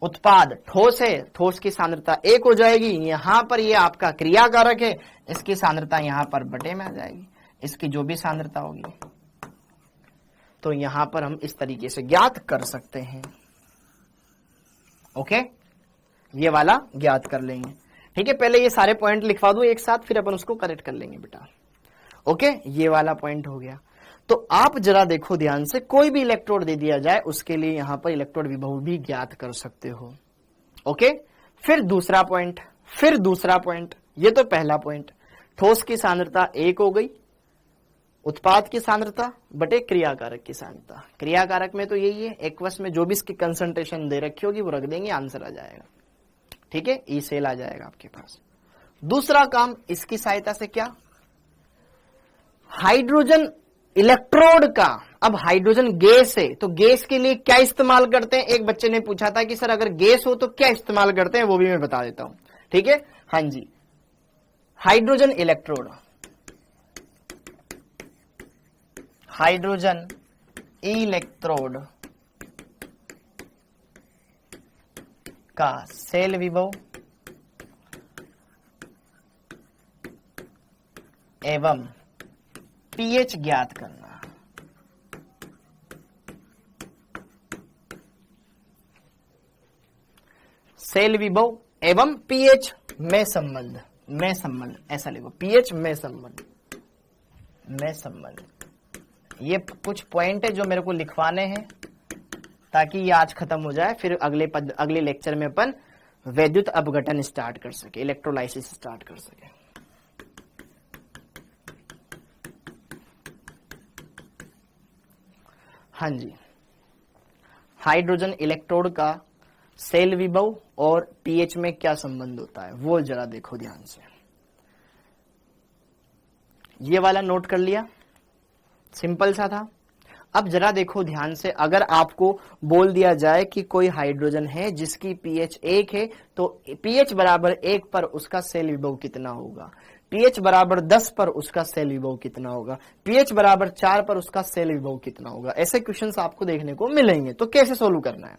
उत्पाद। ठोस है, ठोस की सांद्रता 1 हो जाएगी, यहां पर ये आपका क्रियाकारक है, इसकी सांद्रता यहां पर बटे में आ जाएगी, इसकी जो भी सांद्रता होगी। तो यहां पर हम इस तरीके से ज्ञात कर सकते हैं। ओके, ये वाला ज्ञात कर लेंगे, ठीक है। पहले ये सारे पॉइंट लिखवा दो एक साथ, फिर अपन उसको करेक्ट कर लेंगे बेटा। ओके, ये वाला पॉइंट हो गया। तो आप जरा देखो ध्यान से, कोई भी इलेक्ट्रोड दे दिया जाए उसके लिए यहां पर इलेक्ट्रोड विभव भी ज्ञात कर सकते हो। ओके, फिर दूसरा पॉइंट, ये तो पहला पॉइंट, ठोस की सांद्रता 1 हो गई, उत्पाद की सांद्रता बटे क्रियाकारक की सांद्रता। क्रियाकारक में तो यही है, एक्वस में जो भी इसकी कंसंट्रेशन दे रखी होगी वो रख देंगे, आंसर आ जाएगा, ठीक है, ई सेल आ जाएगा आपके पास। दूसरा काम इसकी सहायता से क्या, हाइड्रोजन इलेक्ट्रोड का। अब हाइड्रोजन गैस है, तो गैस के लिए क्या इस्तेमाल करते हैं, एक बच्चे ने पूछा था कि सर अगर गैस हो तो क्या इस्तेमाल करते हैं, वो भी मैं बता देता हूं, ठीक है। हाँ जी, हाइड्रोजन इलेक्ट्रोड, हाइड्रोजन इलेक्ट्रोड का सेल विभव एवं पीएच ज्ञात करना। सेल विभव एवं पीएच में संबंध, ऐसा लिखो, पीएच में संबंध, ये कुछ पॉइंट है जो मेरे को लिखवाने हैं ताकि ये आज खत्म हो जाए, फिर अगले लेक्चर में अपन वैद्युत अपघटन स्टार्ट कर सके, इलेक्ट्रोलाइसिस स्टार्ट कर सके। हाँ जी, हाइड्रोजन इलेक्ट्रोड का सेल विभव और पीएच में क्या संबंध होता है वो जरा देखो ध्यान से। ये वाला नोट कर लिया, सिंपल सा था। अब जरा देखो ध्यान से, अगर आपको बोल दिया जाए कि कोई हाइड्रोजन है जिसकी पीएच 1 है, तो पीएच बराबर 1 पर उसका सेल विभव कितना होगा। pH बराबर 10 पर उसका सेल विभव कितना होगा, pH बराबर 4 पर उसका सेल विभव कितना होगा। ऐसे क्वेश्चंस आपको देखने को मिलेंगे। तो कैसे सोल्व करना है,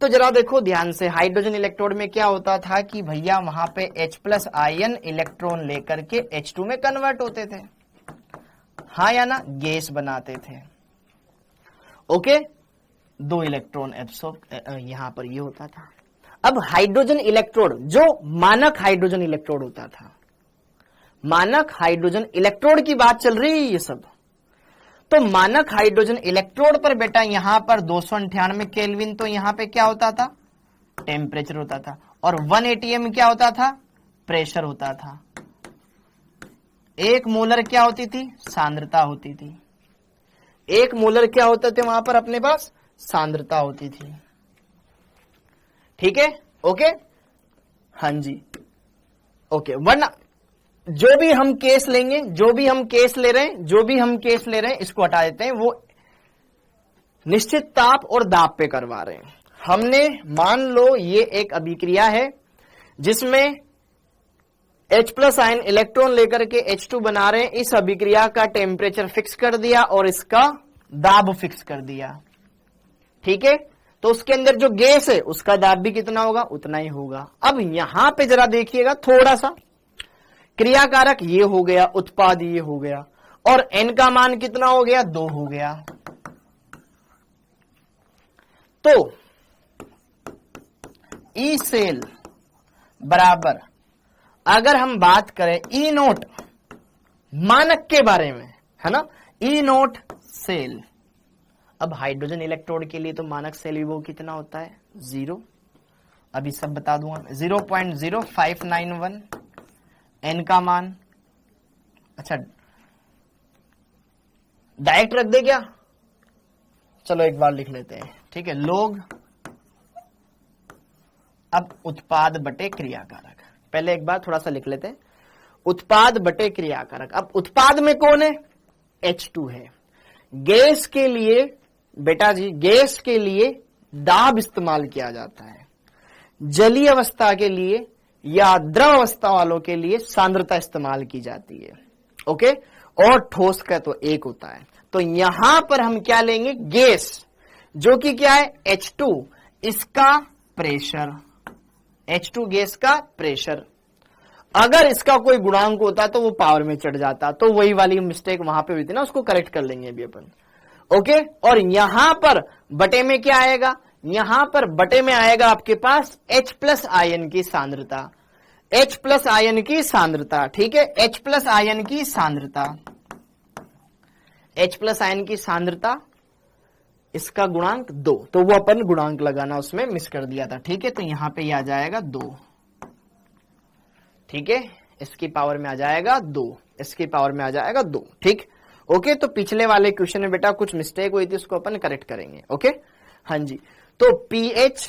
तो जरा देखो ध्यान से। हाइड्रोजन इलेक्ट्रोड में क्या होता था कि भैया वहां पे H+ आयन इलेक्ट्रॉन लेकर के H2 में कन्वर्ट होते थे, हाँ या ना, गैस बनाते थे। ओके, 2 इलेक्ट्रॉन एब्सॉर्ब यहां पर ये होता था। अब हाइड्रोजन इलेक्ट्रोड, जो मानक हाइड्रोजन इलेक्ट्रोड होता था, मानक हाइड्रोजन इलेक्ट्रोड की बात चल रही है ये सब, तो मानक हाइड्रोजन इलेक्ट्रोड पर बेटा यहां पर 298 केल्विन, तो यहां पे क्या होता था, टेम्परेचर होता था, और 1 atm क्या होता था, प्रेशर होता था। 1 मोलर क्या होती थी, सांद्रता होती थी। 1 मोलर क्या होते थे वहां पर अपने पास, सांद्रता होती थी। ठीक है, ओके, हाँ जी, ओके। वरना जो भी हम केस लेंगे, जो भी हम केस ले रहे हैं, इसको हटा देते हैं। वो निश्चित ताप और दाब पे करवा रहे हैं। हमने मान लो ये एक अभिक्रिया है जिसमें H+ आयन इलेक्ट्रॉन लेकर के H2 बना रहे हैं। इस अभिक्रिया का टेम्परेचर फिक्स कर दिया और इसका दाब फिक्स कर दिया। ठीक है, तो उसके अंदर जो गैस है उसका दाब भी कितना होगा, उतना ही होगा। अब यहां पे जरा देखिएगा थोड़ा सा, क्रियाकारक ये हो गया, उत्पाद ये हो गया, और n का मान कितना हो गया, 2 हो गया। तो ई सेल बराबर, अगर हम बात करें ई नोट मानक के बारे में, है ना, ई नोट सेल। अब हाइड्रोजन इलेक्ट्रोड के लिए तो मानक सेल विभव कितना होता है, 0। अभी सब बता दूंगा, 0.0591 n का मान। अच्छा, डायरेक्ट रख दे क्या, चलो एक बार लिख लेते हैं। ठीक है, लोग, अब उत्पाद बटे क्रियाकारक, पहले एक बार थोड़ा सा लिख लेते हैं, उत्पाद बटे क्रियाकारक। अब उत्पाद में कौन है, H2 है। गैस के लिए बेटा जी, गैस के लिए दाब इस्तेमाल किया जाता है, जलीय अवस्था के लिए या द्रव अवस्था वालों के लिए सांद्रता इस्तेमाल की जाती है। ओके, और ठोस का तो 1 होता है। तो यहां पर हम क्या लेंगे, गैस, जो कि क्या है, H2, इसका प्रेशर, H2 गैस का प्रेशर। अगर इसका कोई गुणांक होता तो वो पावर में चढ़ जाता, तो वही वाली मिस्टेक वहां पे हुई थी ना, उसको करेक्ट कर लेंगे अभी अपन। ओके, और यहां पर बटे में क्या आएगा, यहां पर बटे में आएगा आपके पास H+ आयन की सांद्रता, H+ आयन की सांद्रता। ठीक है, H+ आयन की सांद्रता, H+ आयन की सांद्रता, इसका गुणांक 2, तो वो अपन गुणांक लगाना उसमें मिस कर दिया था। ठीक है, तो यहां पे ये आ जाएगा 2। ठीक है, इसकी पावर में आ जाएगा 2, इसकी पावर में आ जाएगा 2। ठीक, ओके। तो पिछले वाले क्वेश्चन में बेटा कुछ मिस्टेक हुई थी, उसको अपन करेक्ट करेंगे। ओके, हाँ जी। तो pH,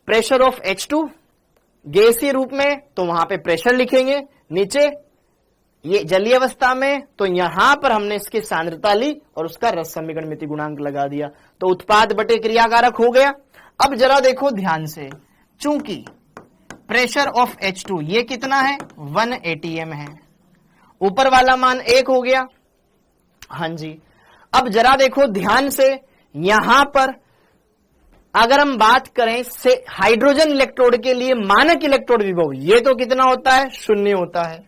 प्रेशर ऑफ H2 गैसीय रूप में, तो वहां पे प्रेशर लिखेंगे। नीचे ये जलीय अवस्था में, तो यहां पर हमने इसकी सांद्रता ली और उसका रस समीकरण मिति गुणांक लगा दिया, तो उत्पाद बटे क्रियाकारक हो गया। अब जरा देखो ध्यान से, चूंकि प्रेशर ऑफ H2 ये कितना है, 1 atm है, ऊपर वाला मान 1 हो गया। हाँ जी, अब जरा देखो ध्यान से, यहां पर अगर हम बात करें से हाइड्रोजन इलेक्ट्रोड के लिए मानक इलेक्ट्रोड विभव, ये तो कितना होता है, 0 होता है,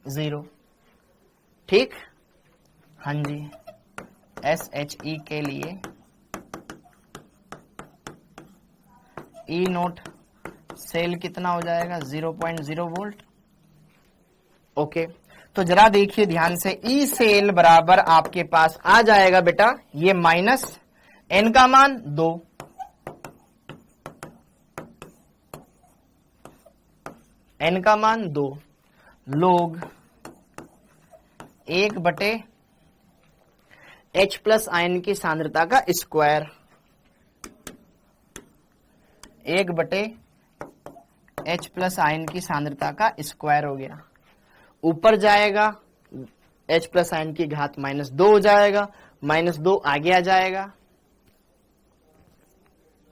0। ठीक, हाँ जी, SHE के लिए ई नोट सेल कितना हो जाएगा, 0.0 वोल्ट। ओके, तो जरा देखिए ध्यान से, ई सेल बराबर आपके पास आ जाएगा बेटा, ये माइनस n का मान 2, n का मान 2 लोग 1 बटे H+ आयन की सांद्रता का स्क्वायर, 1 बटे H+ आयन की सांद्रता का स्क्वायर हो गया। ऊपर जाएगा H+ आयन की घात -2 हो जाएगा, -2 आगे आ जाएगा।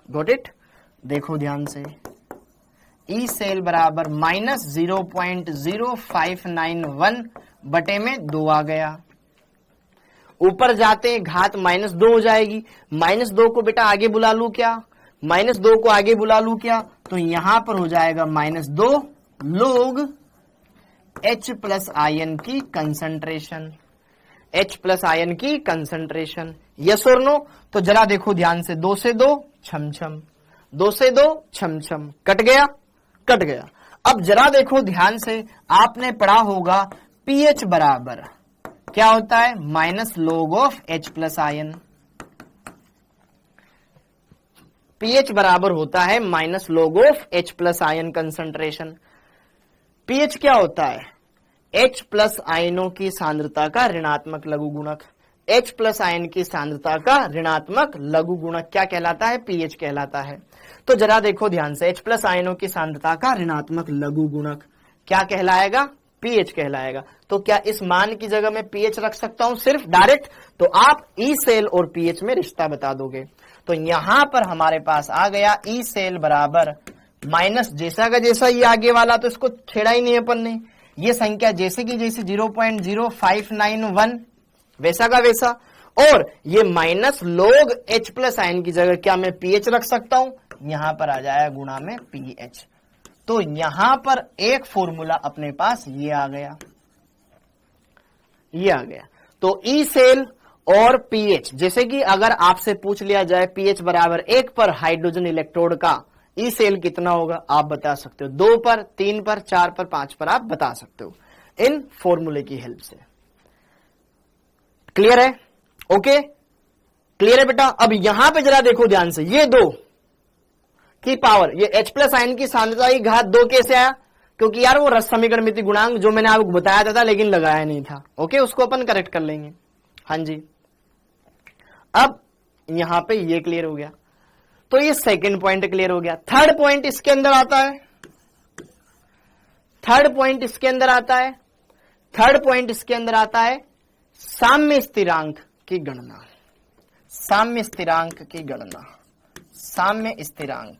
गॉट इट, देखो ध्यान से, ई सेल बराबर माइनस 0.0591 बटे में 2 आ गया। ऊपर जाते घात -2 हो जाएगी। -2 को बेटा आगे बुला लूं क्या? -2 को आगे बुला लूं क्या? तो यहां पर हो जाएगा -2 log H प्लस आयन की कंसंट्रेशन, H प्लस आयन की कंसंट्रेशन। यस और नो? तो जरा देखो ध्यान से, 2 से 2 छम छम, 2 से 2 छम छम, कट गया, कट गया। अब जरा देखो ध्यान से, आपने पढ़ा होगा pH बराबर क्या होता है? Minus log of H plus ion. pH बराबर होता है minus log of H plus ion concentration. pH क्या होता है? H प्लस आयनों की सांद्रता का ऋणात्मक लघु गुणक। H प्लस आयन की सांद्रता का ऋणात्मक लघु गुणक क्या कहलाता है? pH कहलाता है। तो जरा देखो ध्यान से, H प्लस आयनों की सांद्रता का ऋणात्मक लघु गुणक क्या कहलाएगा? pH कहलाएगा। तो क्या इस मान की जगह मैं pH रख सकता हूं सिर्फ डायरेक्ट? तो आप ई सेल और pH में रिश्ता बता दोगे। तो यहां पर हमारे पास आ गया ई सेल बराबर माइनस, जैसा का जैसा ये आगे वाला, तो इसको छेड़ा ही नहीं अपन ने। ये संख्या जैसे की जैसे 0.0591 वैसा का वैसा, और ये minus log H plus ion की जगह क्या मैं pH रख सकता हूं? यहां पर आ जाएगा गुणा में pH। तो यहां पर एक फॉर्मूला अपने पास ये आ गया, ये आ गया। तो ई सेल और pH, जैसे कि अगर आपसे पूछ लिया जाए pH बराबर 1 पर हाइड्रोजन इलेक्ट्रोड का ई सेल कितना होगा, आप बता सकते हो। 2 पर, 3 पर, 4 पर, 5 पर आप बता सकते हो इन फॉर्मूले की हेल्प से। क्लियर है? ओके, क्लियर है बेटा? अब यहां पे जरा देखो ध्यान से, ये 2 की पावर, ये H प्लस आयन की सांद्रता की घात 2 कैसे आया? क्योंकि यार वो रस समीकरण गुणांक जो मैंने आपको बताया था लेकिन लगाया नहीं था। ओके, उसको अपन करेक्ट कर लेंगे। हाँ जी, अब यहां पे ये क्लियर हो गया। तो ये सेकंड पॉइंट क्लियर हो गया। थर्ड पॉइंट इसके अंदर आता है, थर्ड पॉइंट इसके अंदर आता है, थर्ड पॉइंट इसके अंदर आता है साम्य स्थिरांक की गणना। साम्य स्थिरांक की गणना, साम्य स्थिरांक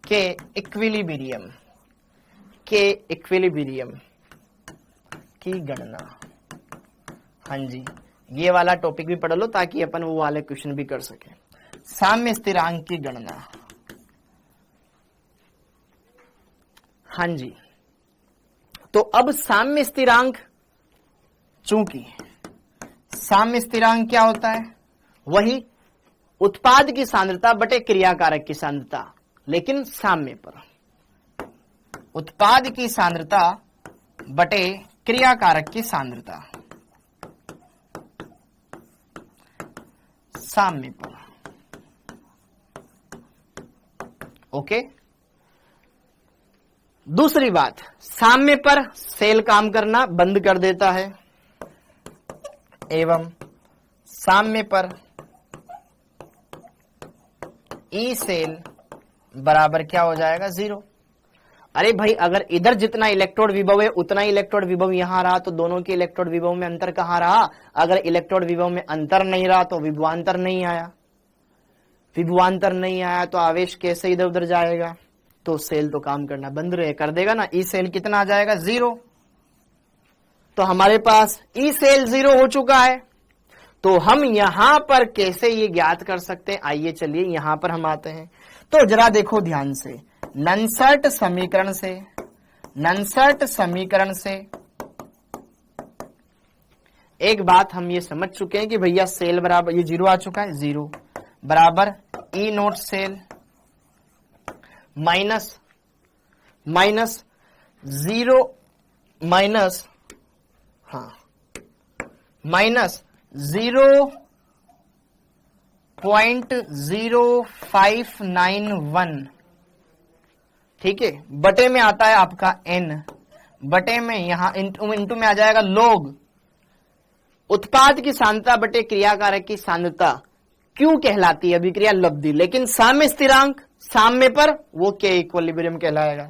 के इक्विलिब्रियम, के इक्विलिब्रियम की गणना। हाँ जी, ये वाला टॉपिक भी पढ़ लो ताकि अपन वो वाले क्वेश्चन भी कर सके। साम्य स्थिरांक की गणना। हाँ जी, तो अब साम्य स्थिरांक, चूंकि साम्य स्थिरांक क्या होता है? वही उत्पाद की सांद्रता बटे क्रियाकारक की सांद्रता, लेकिन साम्य पर। उत्पाद की सांद्रता बटे क्रियाकारक की सांद्रता साम्य पर। ओके, दूसरी बात, साम्य पर सेल काम करना बंद कर देता है, एवं साम्य पर ई सेल बराबर क्या हो जाएगा? 0। अरे भाई, अगर इधर जितना इलेक्ट्रोड विभव है उतना ही इलेक्ट्रोड विभव यहां रहा तो दोनों के इलेक्ट्रोड विभव में अंतर कहां रहा? अगर इलेक्ट्रोड विभव में अंतर नहीं रहा तो विभवांतर नहीं आया, विभवांतर नहीं आया तो आवेश कैसे इधर उधर जाएगा? तो सेल तो काम करना बंद रहे कर देगा ना। ई सेल कितना आ जाएगा? 0। तो हमारे पास ई सेल 0 हो चुका है। तो हम यहां पर कैसे ये ज्ञात कर सकते हैं? आइए चलिए यहां पर हम आते हैं। तो जरा देखो ध्यान से, ननसर्ट समीकरण से, ननसर्ट समीकरण से एक बात हम ये समझ चुके हैं कि भैया सेल बराबर, ये 0 आ चुका है, 0 बराबर E naught cell minus 0 minus, हाँ, माइनस 0.0591, ठीक है, बटे में आता है आपका n, बटे में यहां इंटू में आ जाएगा log उत्पाद की सांद्रता बटे क्रियाकारक की सांद्रता क्यों कहलाती है? अभिक्रिया लब्धि। लेकिन साम्य स्थिरांक साम्य पर वो के इक्विलिब्रियम कहलाएगा।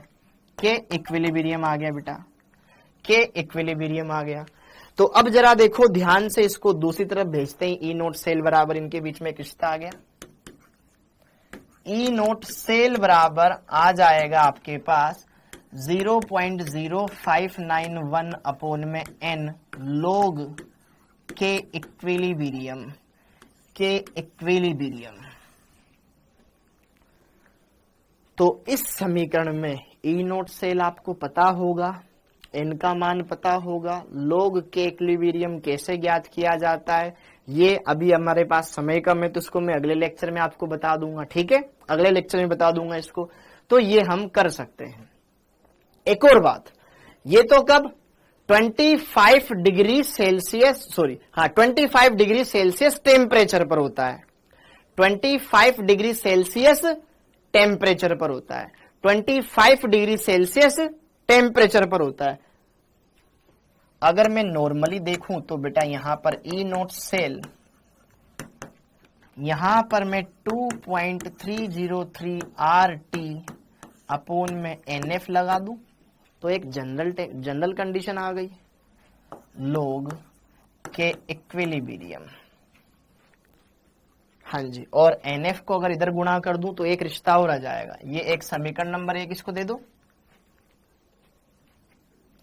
के इक्विलिब्रियम आ गया बेटा, के इक्विलिब्रियम आ गया। तो अब जरा देखो ध्यान से, इसको दूसरी तरफ भेजते हैं। ई नोट सेल बराबर इनके बीच में एक रिश्ता आ गया। ई नोट सेल बराबर आ जाएगा आपके पास 0.0591 अपोन में n log के इक्विलिब्रियम। तो इस समीकरण में ई नोट सेल आपको पता होगा, n का मान पता होगा, log के इक्विलिब्रियम कैसे ज्ञात किया जाता है, ये अभी हमारे पास समय कम है तो इसको मैं अगले लेक्चर में आपको बता दूंगा। ठीक है, अगले लेक्चर में बता दूंगा इसको। तो ये हम कर सकते हैं। एक और बात, ये तो कब 25 डिग्री सेल्सियस टेम्परेचर पर होता है, 25 डिग्री सेल्सियस टेम्परेचर पर होता है, 25 डिग्री सेल्सियस टेम्परेचर पर होता है। अगर मैं नॉर्मली देखूं तो बेटा यहां पर ई नोट सेल, यहां पर मैं 2.303 RT अपोन में NF लगा दूं तो एक जनरल कंडीशन आ गई, log के इक्विलिब्रियम। हाँ जी, और NF को अगर इधर गुणा कर दूं तो एक रिश्ता और आ जाएगा। ये एक समीकरण नंबर 1 इसको दे दो।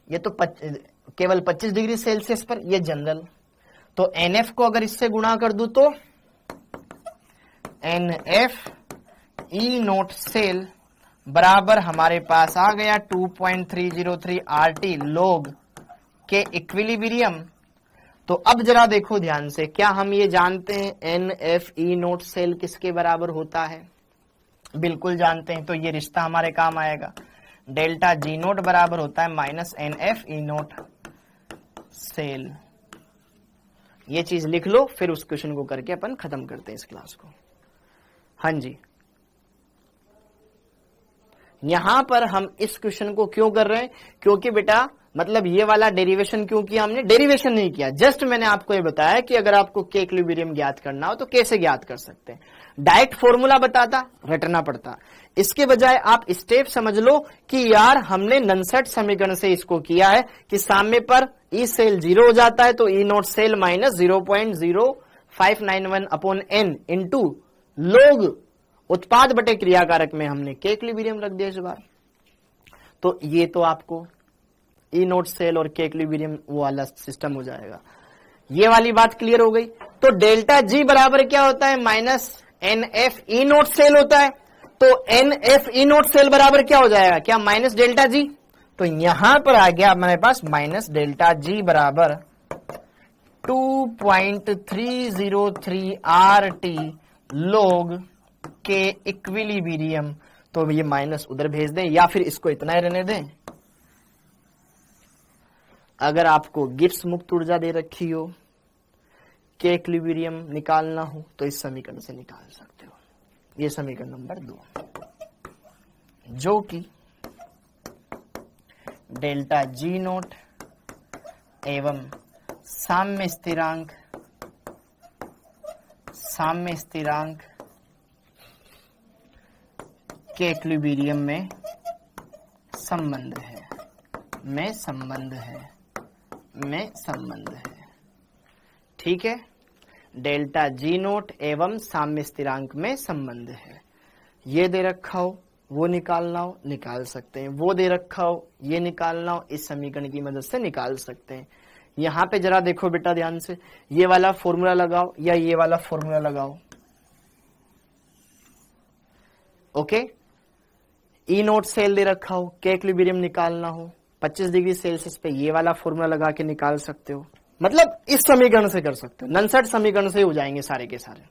ये तो केवल 25 डिग्री सेल्सियस पर, ये जनरल। तो NF को अगर इससे गुणा कर दूं तो NF ई नोट सेल बराबर हमारे पास आ गया 2.303 RT log के इक्विलिब्रियम। तो अब जरा देखो ध्यान से, क्या हम ये जानते हैं NF ई नोट सेल किसके बराबर होता है? बिल्कुल जानते हैं। तो ये रिश्ता हमारे काम आएगा, डेल्टा जी नोट बराबर होता है माइनस NF ई नोट सेल। ये चीज लिख लो, फिर उस क्वेश्चन को करके अपन खत्म करते हैं इस क्लास को। हाँ जी, यहां पर हम इस क्वेश्चन को क्यों कर रहे हैं? क्योंकि बेटा मतलब ये वाला डेरिवेशन क्यों किया हमने? डेरिवेशन नहीं किया, जस्ट मैंने आपको ये बताया कि अगर आपको के इक्विलिब्रियम ज्ञात करना हो तो कैसे ज्ञात कर सकते हैं। डायरेक्ट फॉर्मूला बताता, रटना पड़ता। इसके बजाय आप स्टेप समझ लो कि यार हमने ननसेट समीकरण से इसको किया है कि सामने पर ई सेल 0 हो जाता है तो E naught cell minus 0.0591 upon n into log उत्पाद बटे क्रियाकारक में हमने के इक्विलिब्रियम रख दिया इस बार। तो ये तो आपको ई नोट सेल और के इक्विलिब्रियम वो वाला सिस्टम हो जाएगा। ये वाली बात क्लियर हो गई। तो डेल्टा जी बराबर क्या होता है? माइनस NF ई नोट सेल होता है। तो NF ई नोट सेल बराबर क्या हो जाएगा? क्या माइनस डेल्टा जी? तो यहां पर आ गया हमारे पास माइनस डेल्टा जी बराबर 2.303 RT log के इक्विलिब्रियम। तो ये माइनस उधर भेज दें या फिर इसको इतना ही रहने दें। अगर आपको गिब्स मुक्त ऊर्जा दे रखी हो, के इक्विलिब्रियम निकालना हो तो इस समीकरण से निकाल सकते हो। ये समीकरण नंबर 2, जो कि डेल्टा जी नोट एवं साम्य स्थिरांक के इक्विलिब्रियम में संबंध है। ठीक है, डेल्टा जी नोट एवं साम्य स्थिरांक में संबंध है। ये दे रखा हो, वो निकालना हो निकाल सकते हैं, वो दे रखा हो, ये निकालना हो, इस समीकरण की मदद से निकाल सकते हैं। यहां पे जरा देखो बेटा ध्यान से, ये वाला फॉर्मूला लगाओ या ये वाला फॉर्मूला लगाओ। ओके, ई नोट सेल दे रखा हो, के इक्विलिब्रियम निकालना हो, 25 डिग्री सेल्सियस पे ये वाला फॉर्मूला लगा के निकाल सकते हो। मतलब इस समीकरण से कर सकते हो, ननसेट समीकरण से हो जाएंगे सारे के सारे।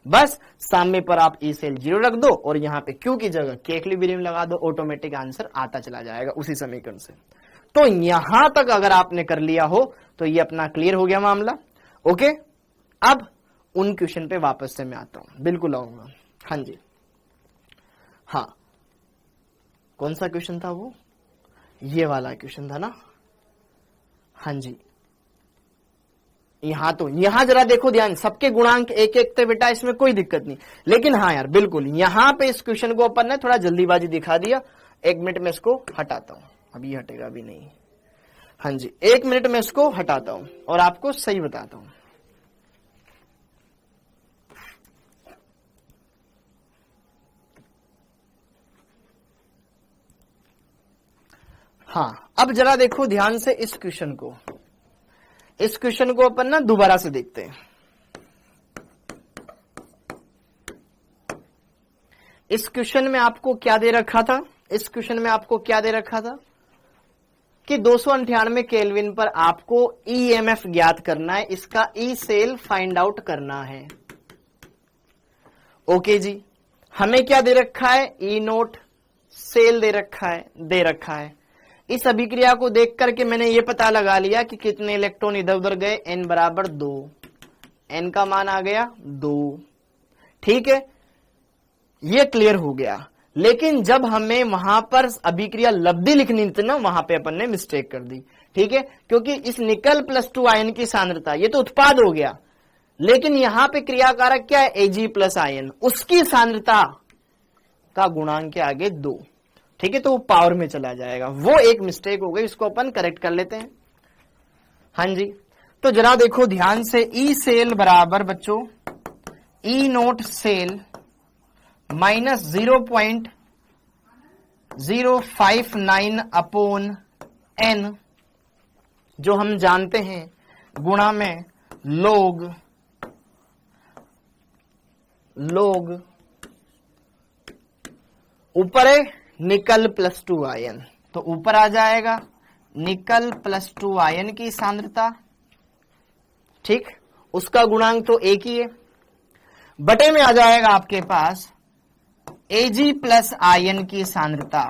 बस सामने पर आप ई सेल 0 रख दो और यहाँ पे क्यू की जगह के इक्विलिब्रियम लगा दो, ऑटोमेटिक आंसर आता चला जाएगा उसी समीकरण से। तो यहां तक अगर आपने कर लिया हो तो ये अपना क्लियर हो गया मामला। ओके, अब उन क्वेश्चन पे वापस से मैं आता हूं, बिल्कुल आऊंगा। हाँ जी, हाँ, कौन सा क्वेश्चन था वो? ये वाला क्वेश्चन था ना? हाँ जी, यहां जरा देखो ध्यान, सबके गुणांक एक एक थे बेटा, इसमें कोई दिक्कत नहीं। लेकिन हाँ यार बिल्कुल, यहां पे इस क्वेश्चन को अपन ने थोड़ा जल्दीबाजी दिखा दिया। 1 मिनट में इसको हटाता हूं, अभी हटेगा भी नहीं। हाँ जी, 1 मिनट में इसको हटाता हूं और आपको सही बताता हूं। हाँ, अब जरा देखो ध्यान से इस क्वेश्चन को अपन ना दोबारा से देखते हैं। इस क्वेश्चन में आपको क्या दे रखा था? इस क्वेश्चन में आपको क्या दे रखा था कि 298 केल्विन पर आपको ईएमएफ ज्ञात करना है, इसका ई सेल फाइंड आउट करना है। ओके जी, हमें क्या दे रखा है? ई नोट सेल दे रखा है। इस अभिक्रिया को देख करके मैंने ये पता लगा लिया कि कितने इलेक्ट्रॉन इधर उधर गए, n बराबर 2, n का मान आ गया 2। ठीक है, ये क्लियर हो गया। लेकिन जब हमें वहां पर अभिक्रिया लब्धि लिखनी थी ना, वहां पे अपन ने मिस्टेक कर दी। ठीक है, क्योंकि इस निकल +2 आयन की सांद्रता, ये तो उत्पाद हो गया, लेकिन यहां पे क्रियाकारक क्या है? Ag+ आयन, उसकी सांद्रता का गुणांक के आगे 2। ठीक है, तो वो पावर में चला जाएगा, वो एक मिस्टेक हो गई, इसको अपन करेक्ट कर लेते हैं। हाँ जी, तो जरा देखो ध्यान से, ई सेल बराबर बच्चों E naught cell minus 0.059 upon n, जो हम जानते हैं, गुणा में log ऊपर है निकल +2 आयन, तो ऊपर आ जाएगा निकल +2 आयन की सांद्रता। ठीक, उसका गुणांक तो एक ही है, बटे में आ जाएगा आपके पास Ag+ आयन की सांद्रता,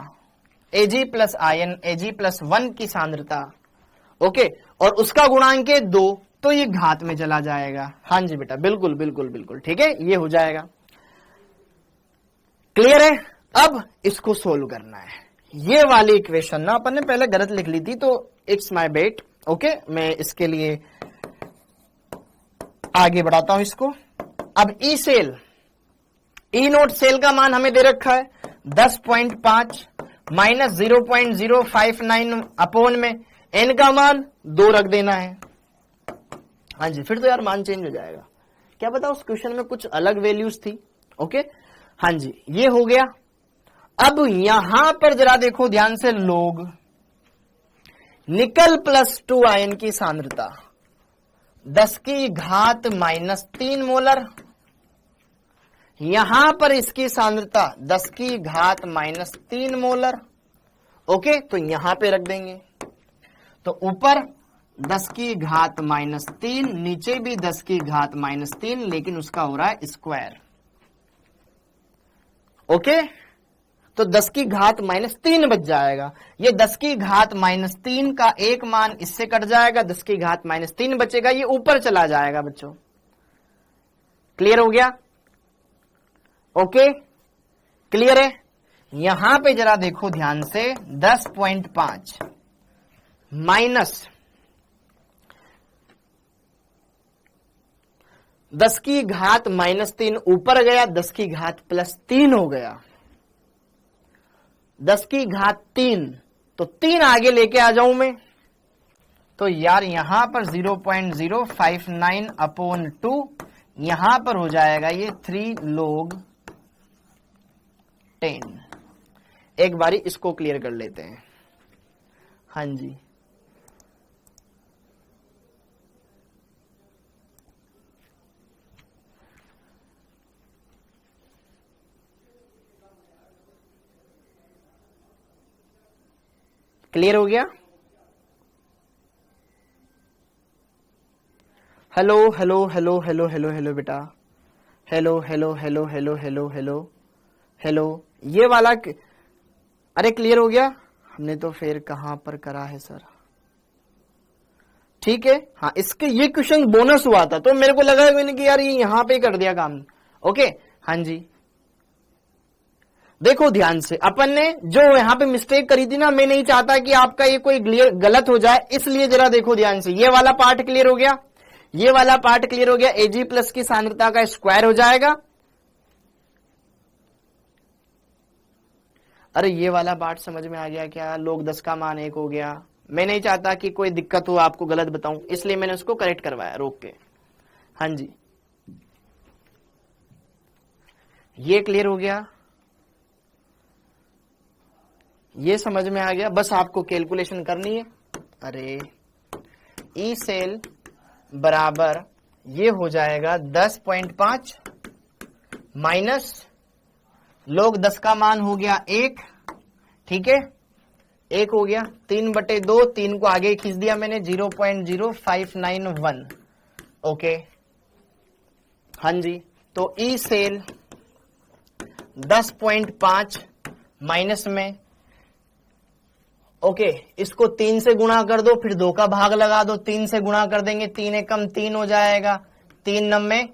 Ag+1 की सांद्रता। ओके, और उसका गुणांक है 2, तो ये घात में चला जाएगा। हाँ जी बेटा, बिल्कुल बिल्कुल बिल्कुल ठीक है, ये हो जाएगा। क्लियर है? अब इसको सोल्व करना है। ये वाली इक्वेशन ना अपन ने पहले गलत लिख ली थी, तो इट्स माय बेट। ओके, मैं इसके लिए आगे बढ़ाता हूं इसको। अब ई सेल, ई नोट सेल का मान हमें दे रखा है 10.5 माइनस 0.059 अपॉन में n का मान 2 रख देना है। हाँ जी, फिर तो यार मान चेंज हो जाएगा, क्या पता उस क्वेश्चन में कुछ अलग वैल्यूज थी। ओके, हाँ जी, ये हो गया। अब यहां पर जरा देखो ध्यान से, log निकल +2 आयन की सांद्रता 10⁻³ मोलर, यहां पर इसकी सांद्रता 10⁻³ मोलर। ओके, तो यहां पे रख देंगे, तो ऊपर 10⁻³ नीचे भी 10⁻³ लेकिन उसका हो रहा है स्क्वायर। ओके, तो 10⁻³ बच जाएगा। ये 10⁻³ का एक मान इससे कट जाएगा, 10⁻³ बचेगा, ये ऊपर चला जाएगा बच्चों। क्लियर हो गया? ओके, क्लियर है? यहां पे जरा देखो ध्यान से, 10.5 माइनस 10⁻³ ऊपर गया, 10⁻+3 हो गया, 10⁻3, तो 3 आगे लेके आ जाऊं मैं, तो यार यहां पर 0.059 अपॉन 2, यहां पर हो जाएगा ये 3 log 10। एक बारी इसको क्लियर कर लेते हैं। हाँ जी, क्लियर हो गया? Hello hello hello hello hello hello बेटा, hello hello hello hello hello hello hello, ये वाला अरे क्लियर हो गया? हमने तो फिर कहां पर करा है सर? ठीक है, हाँ, इसके ये क्वेश्चन बोनस हुआ था, तो मेरे को लगा मैंने कि यार ये यहां पे कर दिया काम। ओके, हाँ जी, देखो ध्यान से, अपन ने जो यहां पे मिस्टेक करी थी ना, मैं नहीं चाहता कि आपका ये कोई गलत हो जाए, इसलिए जरा देखो ध्यान से, ये वाला पार्ट क्लियर हो गया, ये वाला पार्ट क्लियर हो गया। Ag+ की सांद्रता का स्क्वायर हो जाएगा। अरे ये वाला पार्ट समझ में आ गया क्या? log 10 का मान 1 हो गया। मैं नहीं चाहता कि कोई दिक्कत हो, आपको गलत बताऊं, इसलिए मैंने उसको करेक्ट करवाया रोक के। हाँ जी, ये क्लियर हो गया, ये समझ में आ गया। बस आपको कैलकुलेशन करनी है। अरे ई सेल बराबर ये हो जाएगा 10.5 माइनस log 10 का मान हो गया 1, ठीक है, 1 हो गया, 3/2, 3 को आगे खींच दिया मैंने, 0.0591। ओके, हाँ जी, तो ई सेल 10.5 माइनस में, ओके, इसको 3 से गुणा कर दो, फिर 2 का भाग लगा दो, 3 से गुणा कर देंगे, 3 एकम 3 हो जाएगा, 3 नम्मे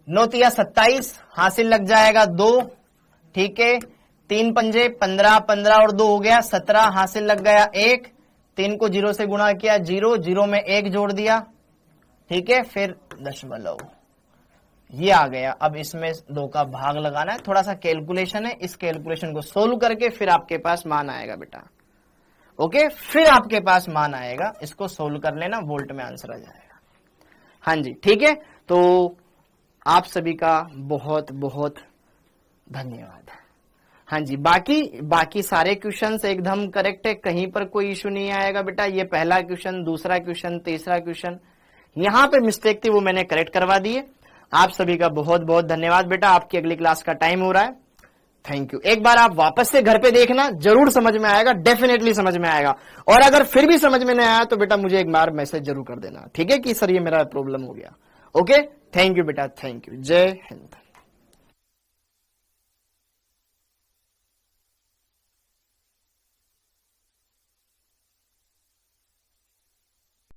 9 तिया 27, हासिल लग जाएगा 2, ठीक है, 3 पंजे 15, 15 और 2 हो गया 17, हासिल लग गया 1, 3 को 0 से गुणा किया 0, 0 में 1 जोड़ दिया, ठीक है, फिर दशमलव, ये आ गया। अब इसमें 2 का भाग लगाना है, थोड़ा सा कैलकुलेशन है, इस कैलकुलेशन को सोल्व करके फिर आपके पास मान आएगा बेटा। ओके, फिर आपके पास मान आएगा, इसको सोल्व कर लेना, वोल्ट में आंसर आ जाएगा। हाँ जी, ठीक है, तो आप सभी का बहुत बहुत धन्यवाद। हाँ जी, बाकी सारे क्वेश्चंस एकदम करेक्ट है, कहीं पर कोई इशू नहीं आएगा बेटा। ये पहला क्वेश्चन, दूसरा क्वेश्चन, तीसरा क्वेश्चन, यहां पे मिस्टेक थी वो मैंने करेक्ट करवा दी है। आप सभी का बहुत बहुत धन्यवाद बेटा। आपकी अगली क्लास का टाइम हो रहा है। Thank you. एक बार आप वापस से घर पे देखना, जरूर समझ में आएगा, डेफिनेटली समझ में आएगा। और अगर फिर भी समझ में नहीं आया तो बेटा मुझे एक बार मैसेज जरूर कर देना, ठीक है, कि सर ये मेरा प्रॉब्लम हो गया। ओके, थैंक यू बेटा, थैंक यू। जय हिंद।